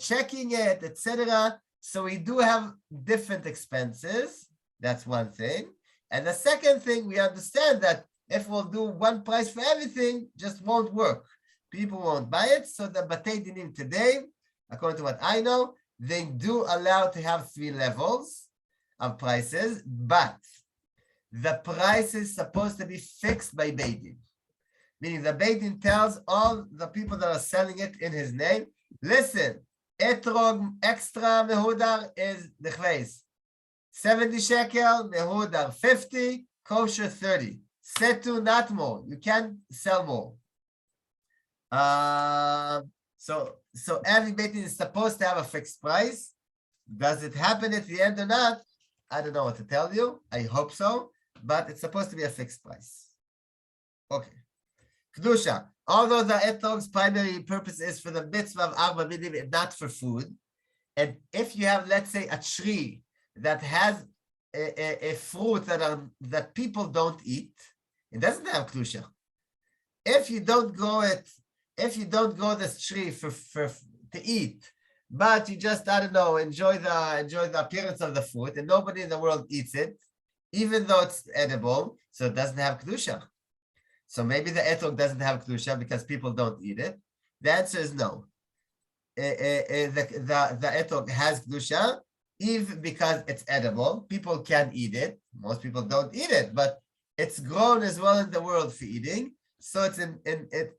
checking it, etc. So we do have different expenses. That's one thing. And the second thing, we understand that if we'll do one price for everything, just won't work. People won't buy it. So the Batei Dinim today, according to what I know, they do allow to have 3 levels of prices, but the price is supposed to be fixed by Beit Din. Meaning the Beit Din tells all the people that are selling it in his name, listen, etrog extra mehudar is the chveis 70 shekel, mehudar 50, kosher 30. Setu, not more. You can't sell more. So every Beit Din is supposed to have a fixed price. Does it happen at the end or not? I don't know what to tell you. I hope so, but it's supposed to be a fixed price. Okay. Kedusha. although the etrog's primary purpose is for the mitzvah of Arba Minim, not for food, and if you have, let's say, a tree that has a fruit that people don't eat, it doesn't have kedusha. If you don't grow this tree to eat, but you just, I don't know, enjoy the appearance of the fruit, and nobody in the world eats it, even though it's edible, so it doesn't have kedusha. So maybe the etrog doesn't have kedusha because people don't eat it. The answer is no. The etrog has kedusha, even because it's edible. People can eat it. Most people don't eat it, but it's grown as well in the world for eating. So it's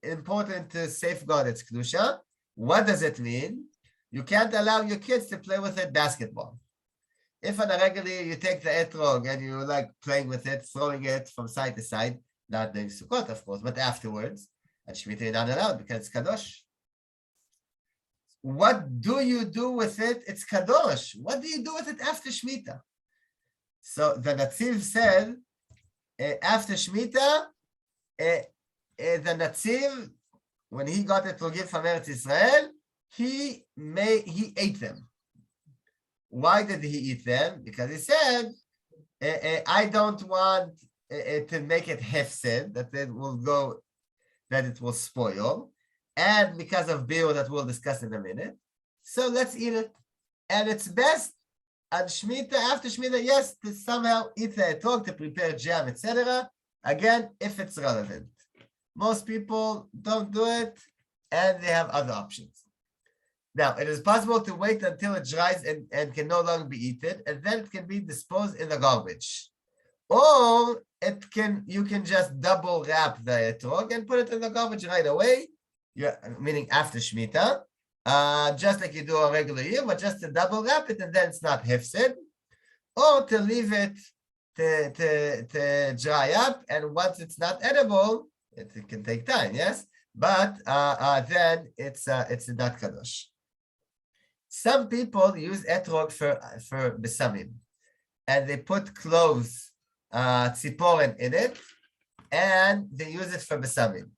important to safeguard its kedusha. What does it mean? You can't allow your kids to play with it basketball. If on a regular you take the etrog and you like playing with it, throwing it from side to side, not during Sukkot, of course, but afterwards, at Shemitah you're not allowed because it's kadosh. What do you do with it? It's kadosh. What do you do with it after Shemitah? So the Netziv said, after Shemitah, the Netziv, when he got Etrogim from Eretz Israel, he ate them. Why did he eat them? Because he said, I don't want to make it hefsed, that it will spoil, and because of biur that we'll discuss in a minute. So let's eat it. And it's best on Shemitah, after Shemitah, yes, to somehow eat the etrog, to prepare jam, etc. Again, if it's relevant. Most people don't do it, and they have other options. Now, it is possible to wait until it dries and can no longer be eaten, and then it can be disposed in the garbage. Or you can just double wrap the etrog and put it in the garbage right away, meaning after Shemitah, just like you do a regular year, but just to double wrap it, and then it's not hefsed. Or to leave it to dry up, and once it's not edible, it can take time, yes? But then it's not kadosh. Some people use etrog for besamim, and they put cloves, tziporen in it, and they use it for besamim.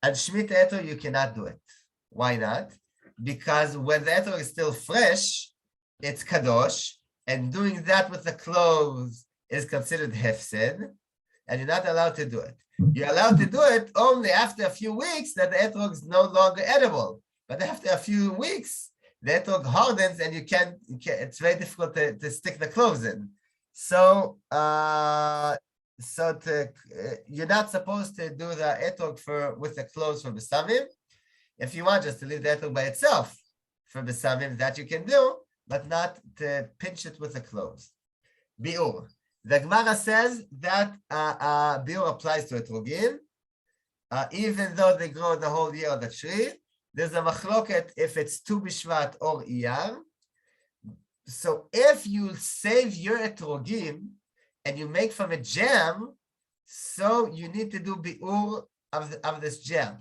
And Shemitah etrog, you cannot do it. Why not? Because when the etrog is still fresh, it's kadosh, and doing that with the cloves is considered hefsed, and you're not allowed to do it. You're allowed to do it only after a few weeks that the etrog is no longer edible. But after a few weeks, the etrog hardens, and it's very difficult to stick the cloves in. So, you're not supposed to do the etrog with the cloves for besamim. If you want just to leave the etrog by itself for besamim, that you can do, but not to pinch it with the cloves. Biur. The Gemara says that biur applies to etrogim, even though they grow the whole year on the tree. There's a machloket if it's Tu B'Shvat or Iyar. So if you save your etrogim and you make from it jam, so you need to do biur of this jam.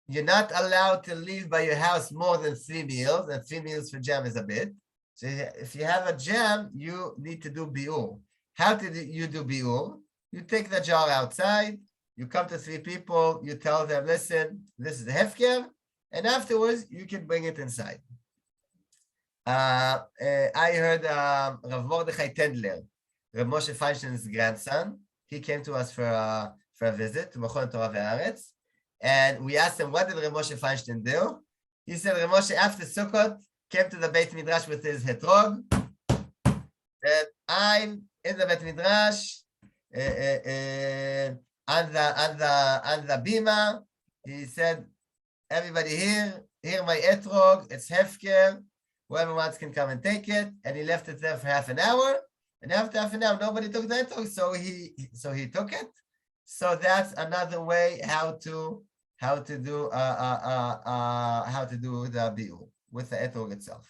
You're not allowed to leave by your house more than 3 meals, and 3 meals for jam is a bit. So if you have a jam, you need to do biur. How do you do biur? You take the jar outside, you come to 3 people, you tell them, listen, this is the hefker, and afterwards you can bring it inside. I heard Rav Mordechai Tendler, Rav Moshe Feinstein's grandson. He came to us for a visit to Mechon Torah Ve'aretz, and we asked him, what did Rav Moshe Feinstein do? He said, Rav Moshe, after Sukkot, came to the Beit Midrash with his etrog, and I'm in the Beit Midrash, on the bima. He said, everybody here my etrog, it's hefker, whoever wants can come and take it. And he left it there for half an hour, and after half an hour nobody took the etrog, so he took it. So that's another way how to do the biur with the etrog itself.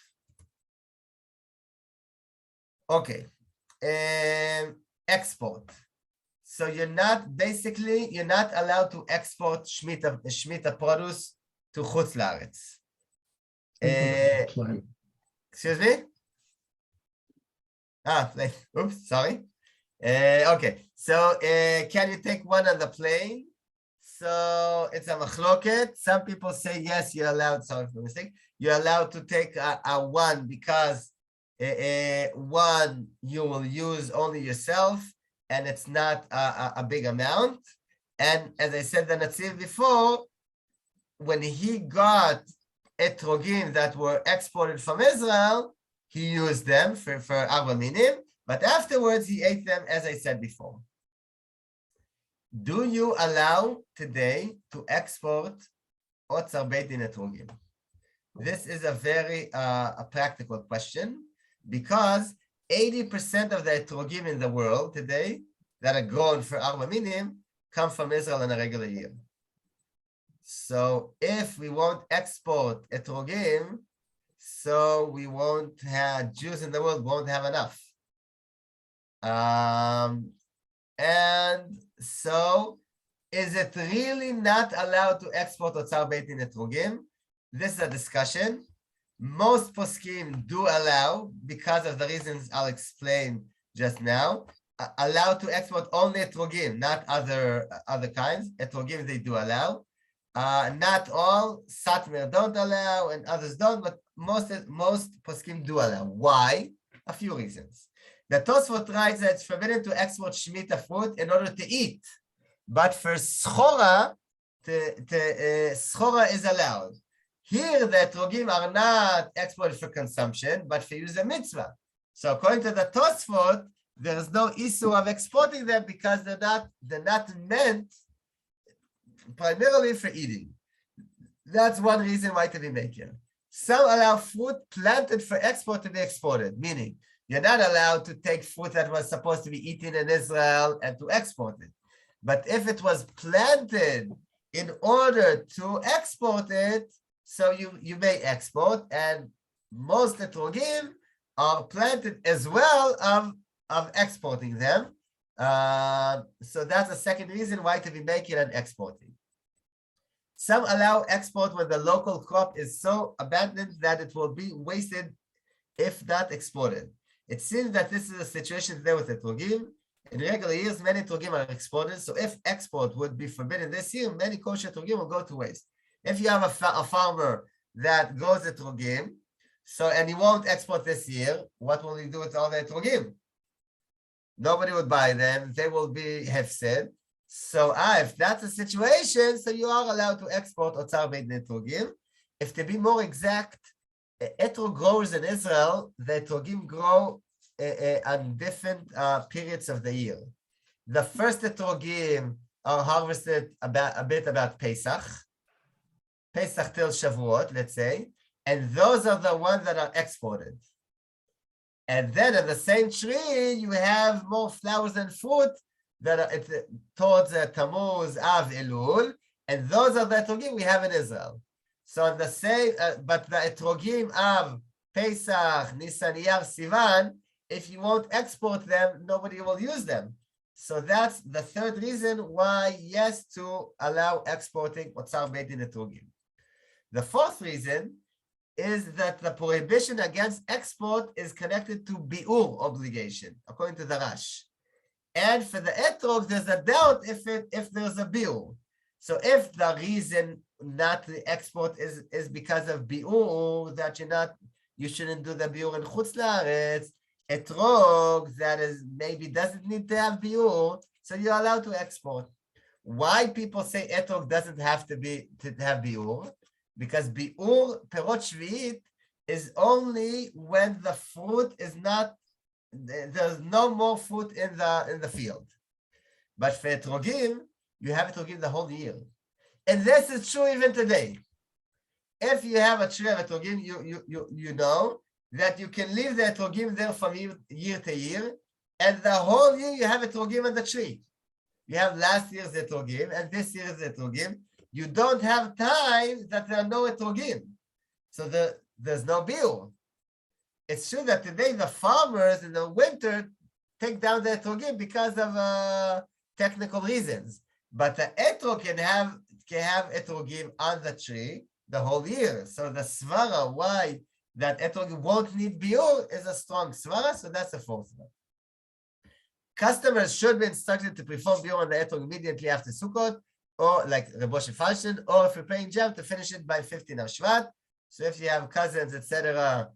Okay, export. So you're not allowed to export Shemitah produce to Chutz La'aretz. Excuse me? Oops, sorry. Okay, so can you take one on the plane? So it's a machloket. Some people say yes, you're allowed. Sorry for the mistake. You're allowed to take a one because one you will use only yourself, and it's not a big amount. And as I said the Natsir before, when he got Etrogim that were exported from Israel, he used them for Arba Minim, but afterwards he ate them, as I said before. Do you allow today to export Otzar Beit Din Etrogim? This is a very a practical question, because 80% of the Etrogim in the world today that are grown for Arba Minim come from Israel in a regular year. So if we won't export Etrogim, so we won't have, Jews in the world won't have enough. And so is it really not allowed to export Otzar Beit Din Etrogim? This is a discussion. Most poskim do allow, because of the reasons I'll explain just now, allowed to export only Etrogim, not other kinds. Etrogim they do allow. Not all, Satmar don't allow and others don't, but most poskim do allow. Why? A few reasons. The Tosfot writes that it's forbidden to export Shemitah fruit in order to eat, but for schora, schora is allowed. Here, the Etrogim are not exported for consumption, but for use a mitzvah. So according to the Tosfot, there is no issue of exporting them because they're not meant primarily for eating. That's one reason why to be making. Some allow fruit planted for export to be exported, meaning you're not allowed to take fruit that was supposed to be eaten in Israel and to export it. But if it was planted in order to export it, so you may export, and most Etrogim are planted as well of exporting them. So that's a second reason why to be making and exporting. Some allow export when the local crop is so abundant that it will be wasted if not exported. It seems that this is a situation there with Etrogim. In regular years, many Etrogim are exported. So if export would be forbidden this year, many kosher Etrogim will go to waste. If you have a farmer that grows Etrogim, and he won't export this year, what will he do with all the Etrogim? Nobody would buy them. They will be hefsed. So if that's the situation, so you are allowed to export Otzar Beit Din Etrogim. If to be more exact, Etrog growers in Israel, the Etrogim grow on different periods of the year. The first Etrogim are harvested a bit about Pesach till Shavuot, let's say, and those are the ones that are exported. And then in the same tree, you have more flowers and fruit that are towards Tammuz, Av, Elul, and those are the Etrogim we have in Israel. So in the same, but the Etrogim of Pesach, Nisan, Iyar, Sivan, if you won't export them, nobody will use them. So that's the third reason why yes to allow exporting Otzar Beit Din Etrogim. The fourth reason is that the prohibition against export is connected to bi'ur obligation, according to the Rash. And for the etrog, there's a doubt if there's a bi'ur. So if the reason not to export is because of bi'ur, that you shouldn't do the bi'ur in Chutz La'aretz, etrog that is maybe doesn't need to have bi'ur, so you're allowed to export. Why people say etrog doesn't have to have bi'ur? Because bi'ur perot shvi'it is only when the fruit is not, there's no more fruit in the field. But for etrogim, you have etrogim the whole year. And this is true even today. If you have a tree of etrogim, you know that you can leave the etrogim there from year to year, and the whole year you have etrogim on the tree. You have last year's etrogim and this year's etrogim. You don't have time that there are no etrogim. So there's no bi'ur. It's true that today the farmers in the winter take down the etrogim because of technical reasons. But the etrog can have etrogim on the tree the whole year. So the svara why that etrog won't need bi'ur is a strong svara. So that's the fourth one. Customers should be instructed to perform biur on the etrog immediately after Sukkot, or like Rabbi Moshe, or if you're paying jam, to finish it by 15 of Shvat. So if you have cousins, etc.,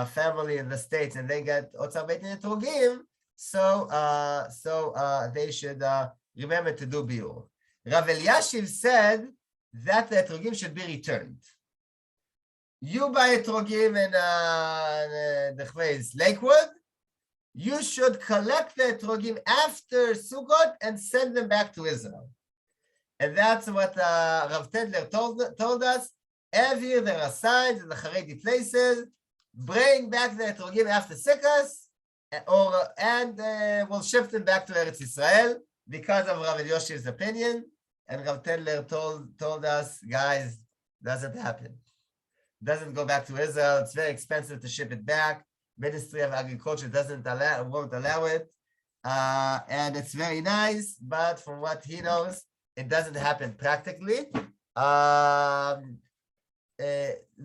family in the States, and they get Otzar Beit Din Etrogim, so they should remember to do biur. Rav Eliashiv said that the etrogim should be returned. You buy etrogim in the Lakewood, you should collect the etrogim after Sukkot and send them back to Israel. And that's what Rav Tendler told us. Every year there are signs in the Haredi places, bring back the etrogim after Sukkot, and we'll shift them back to Eretz Israel because of Rav Elioshiv's opinion. And Rav Tendler told us, guys, doesn't happen. Doesn't go back to Israel. It's very expensive to ship it back. Ministry of Agriculture won't allow it. And it's very nice, but from what he knows, it doesn't happen practically.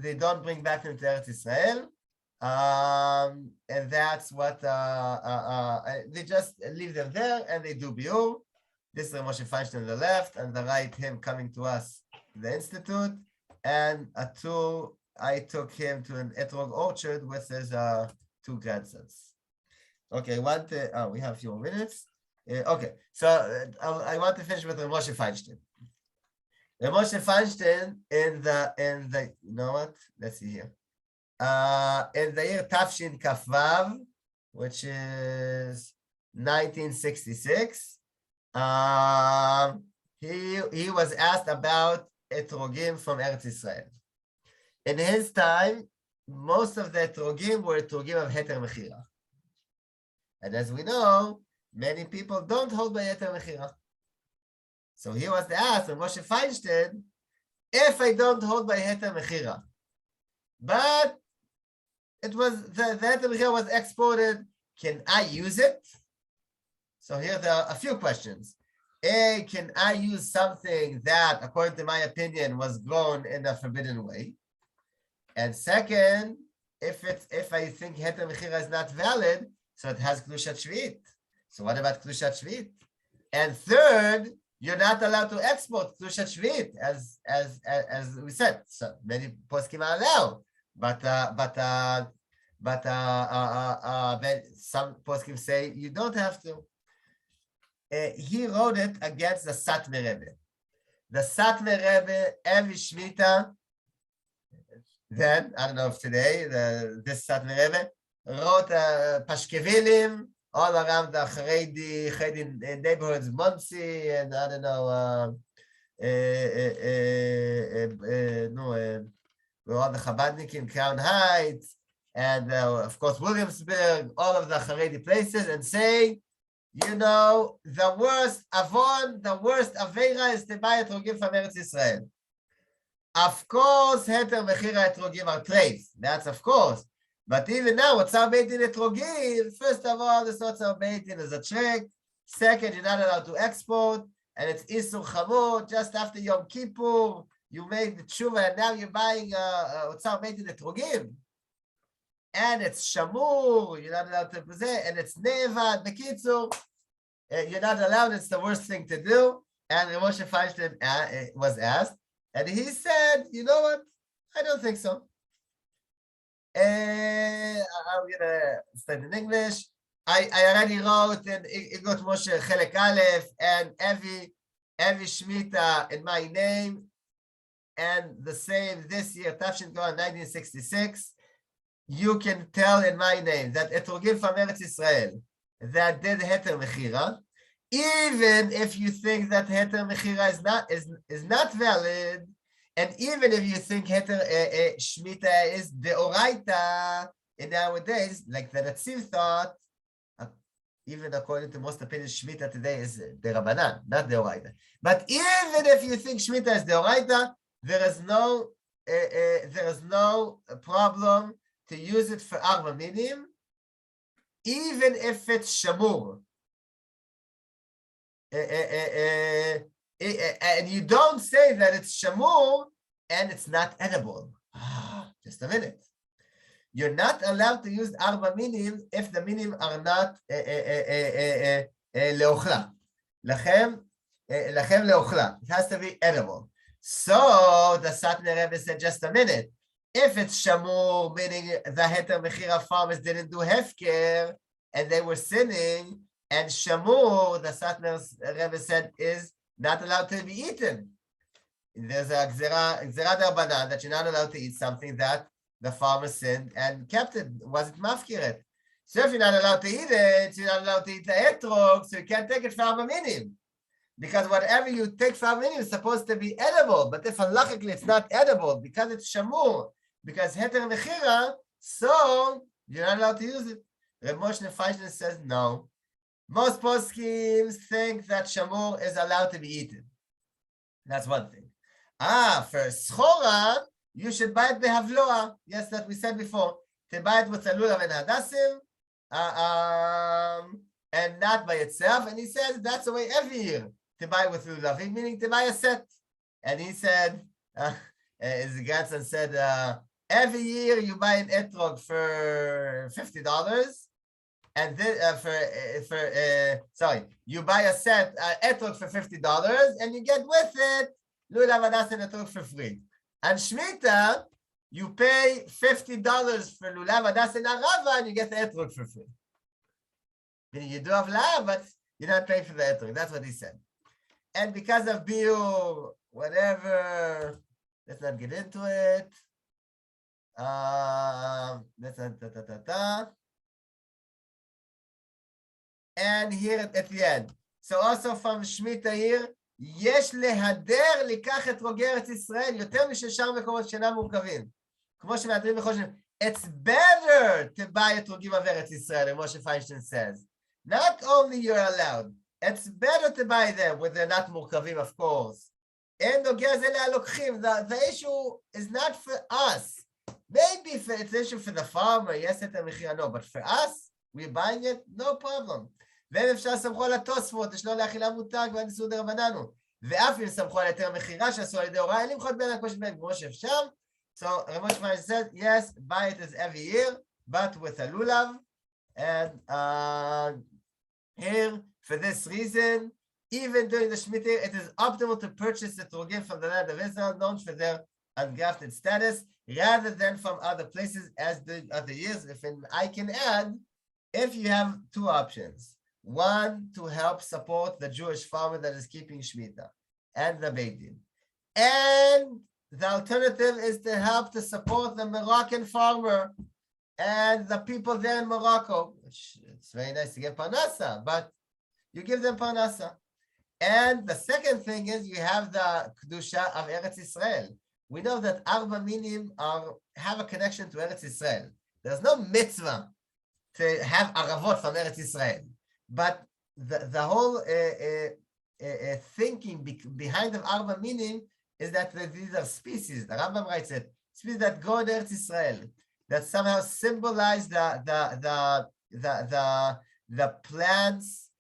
They don't bring back into Eretz Israel. And that's what they just leave them there and they do biur. This is Moshe Feinstein on the left, and the right, him coming to us, the Institute. And I took him to an etrog orchard with his 2 grandsons. Okay, we have a few more minutes. Okay, so I want to finish with Moshe Feinstein. Moshe Feinstein in the you know what? Let's see here. In the year Tafshin Kafvav, which is 1966, he was asked about etrogim from Eretz Israel. In his time, most of the etrogim were etrogim of heter mechira. And as we know, many people don't hold by heter mechira. So he was asked, Moshe Feinstein, if I don't hold by heter mechira, but it was the heter mechira was exported, can I use it? So here there are a few questions. A, can I use something that, according to my opinion, was grown in a forbidden way? And second, if I think heter mechira is not valid, so it has kedushat shvit. So what about kedushat shvit? And third, you're not allowed to export kedushat shvit, as we said. So many poskim are allowed, but some poskim say you don't have to. He wrote it against the Satmar Rebbe. The Satmar Rebbe, every Shemitah, then, I don't know if today, this Satmar Rebbe, wrote Pashkevilim all around the Haredi neighborhoods, Monsey, and I don't know, all the Chabadnikim, Crown Heights, and of course, Williamsburg, all of the Haredi places, and saying, you know, the worst Avon, the worst Aveira is to buy etrogim from Eretz Israel. Of course, heter mechira etrogim are treif. That's of course. But even now, Otzar Beit Din etrogim, first of all, this Otzar Beit Din is a trick. Second, you're not allowed to export. And it's Isur Chamor. Just after Yom Kippur, you made the tshuva, and now you're buying Otzar Beit Din etrogim. And it's Shamur, you're not allowed to present, and it's Nevad, Bekitzur, you're not allowed, it's the worst thing to do. And Moshe Feinstein was asked, and he said, you know what, I don't think so. I'm going to study in English. I already wrote in Igot Moshe Chelek Aleph, and every Shemitah in my name, and the same this year, Tafshin Kohan 1966, you can tell in my name that etrogim from Eretz Israel that did heter mechira, even if you think that heter mechira is not valid, and even if you think heter Shemitah is deoraita in nowadays, like the Netziv thought, even according to most opinions, Shemitah today is derabanan, not deoraita. But even if you think Shemitah is deoraita, there is no problem to use it for arba minim, even if it's shamur. And you don't say that it's shamur and it's not edible. Just a minute. You're not allowed to use arba minim if the minim are not לאוכלה. לחם לאוכלה. It has to be edible. So the Satmar Rebbe said, just a minute. If it's shamur, meaning the heter mechira farmers didn't do hefker and they were sinning, and shamur, the Satmar Rebbe said, is not allowed to be eaten. There's a gzera d'Rabbanan that you're not allowed to eat something that the farmer sinned and kept it, wasn't mafkiret. So if you're not allowed to eat it, you're not allowed to eat the etrog, so you can't take it for minim. Because whatever you take for minim is supposed to be edible, but if halachically it's not edible, because it's shamur, because heter mechira, so you're not allowed to use it. Reb Moshe Feinstein says no. Most poskim think that shamur is allowed to be eaten. That's one thing. For schora, you should buy it behavloa. Yes, that we said before. To buy it with a lulav and hadassim, and not by itself. And he says that's the way every year to buy with lulavim, meaning to buy a set. And he said, his grandson said, every year you buy an etrog for $50, and then you buy a set etrog for $50, and you get with it lulav hadassim etrog for free. And Shemitah, you pay $50 for lulav hadassim arava, and you get the etrog for free. Meaning you do have lulav, but you're not paying for the etrog. That's what he said. And because of biur, whatever, let's not get into it. Let's not And here at the end. So also from Shemitah here, יש להדר לקח אתרוגי ארץ ישראל יותר מששאר מקומות שאינם מורכבים. כמו שמאתרים בכל שנים. It's better to buy אתרוגים of ארץ ישראל, as Moshe Feinstein says. Not only you're allowed, it's better to buy them when they're not מורכבים, of course. אין נוגע זה להלוקחים. The issue is not for us. Maybe it's an issue for the farmer, yes, את המחיר, no, but for us, we're buying it, no problem. ואם אפשר סמכו על התוספות, יש לו לאכילה מותג ואין איסור דרבננו. ואף אם סמכו על יותר מחירה שעשו על ידי הוראה, אין למחות בין הקושי בין כמו שאפשר. So Rabbi Moshe said, yes, buy it as every year, but with a lulav. And here, for this reason, even during the Shemitah, it is optimal to purchase the Etrogim from the land of Israel, known for their ungrafted status, rather than from other places as the other years. I can add, if you have two options. One, to help support the Jewish farmer that is keeping Shemitah and the Beit Din. And the alternative is to help to support the Moroccan farmer and the people there in Morocco. It's very nice to get parnasa, but you give them parnasa. And the second thing is you have the Kedusha of Eretz Israel. We know that Arba Minim have a connection to Eretz Israel. There's no mitzvah to have Aravot from Eretz Israel. But the whole thinking behind the Arba Minim is that these are species. The Rambam writes it, species that go to Eretz Israel, that somehow symbolize the plants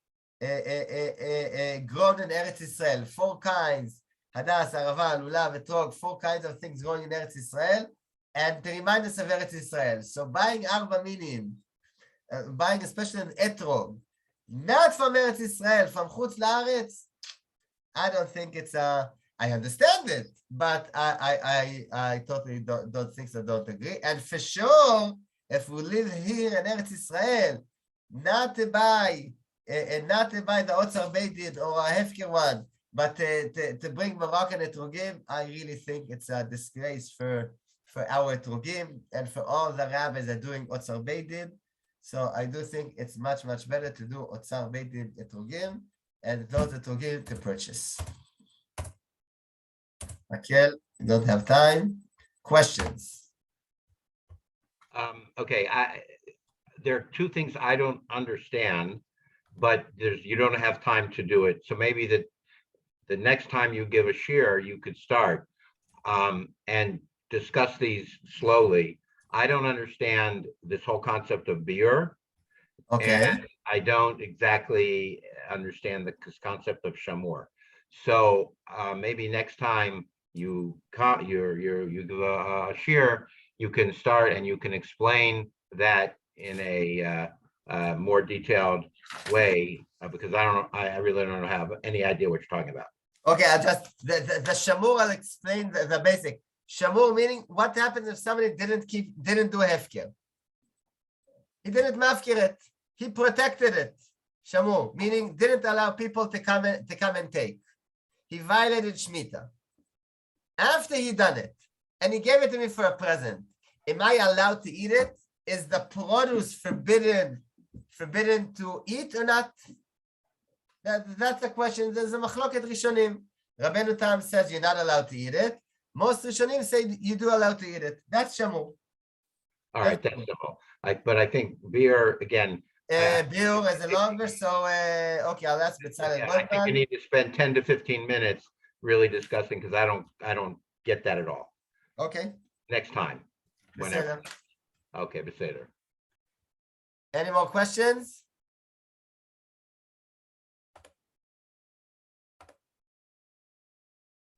grown in Eretz Israel. 4 kinds: hadas, arava, lulav, etrog. 4 kinds of things growing in Eretz Israel, and to remind us of Eretz Israel. So buying Arba Minim, buying especially an etrog, not from Eretz Israel, from Chutz La'aretz, I don't think it's I understand it, but I totally don't think so, don't agree. And for sure, if we live here in Eretz Israel, not to buy the Otzar Beit Din or a Hefker one, but to bring Moroccan Etrogim, I really think it's a disgrace for our Etrogim and for all the rabbis that are doing Otzar Beit Din. So I do think it's much, much better to do Otzar Beit Din Etrogim and those Etrogim to purchase. Raquel, you don't have time. Questions? Okay, there are 2 things I don't understand, but you don't have time to do it. So maybe the next time you give a share, you could start and discuss these slowly. I don't understand this whole concept of biur. Okay. And I don't exactly understand the concept of shamur. So maybe next time you give a share, you can start and you can explain that in a more detailed way because I really don't have any idea what you're talking about. Okay, I just the shamur. I'll explain the basic shamur, meaning what happens if somebody didn't do a hefker. He didn't mafkir it. He protected it. Shamur, meaning didn't allow people to come and take. He violated Shemitah. After he done it, and he gave it to me for a present, am I allowed to eat it? Is the produce forbidden to eat or not? That's the question. There's a machloket rishonim. Rabbeinu Tam says you're not allowed to eat it. Most rishonim say you do allow to eat it. That's shamur. All right, that's simple. But I think beer again. Beer is longer, so okay, I'll ask B'Tzalel. Yeah, I think you need to spend 10 to 15 minutes really discussing, because I don't get that at all. Okay. Next time, whenever. Beseder. Okay, beseder. Any more questions?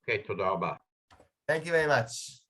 Okay, toda rabah. Thank you very much.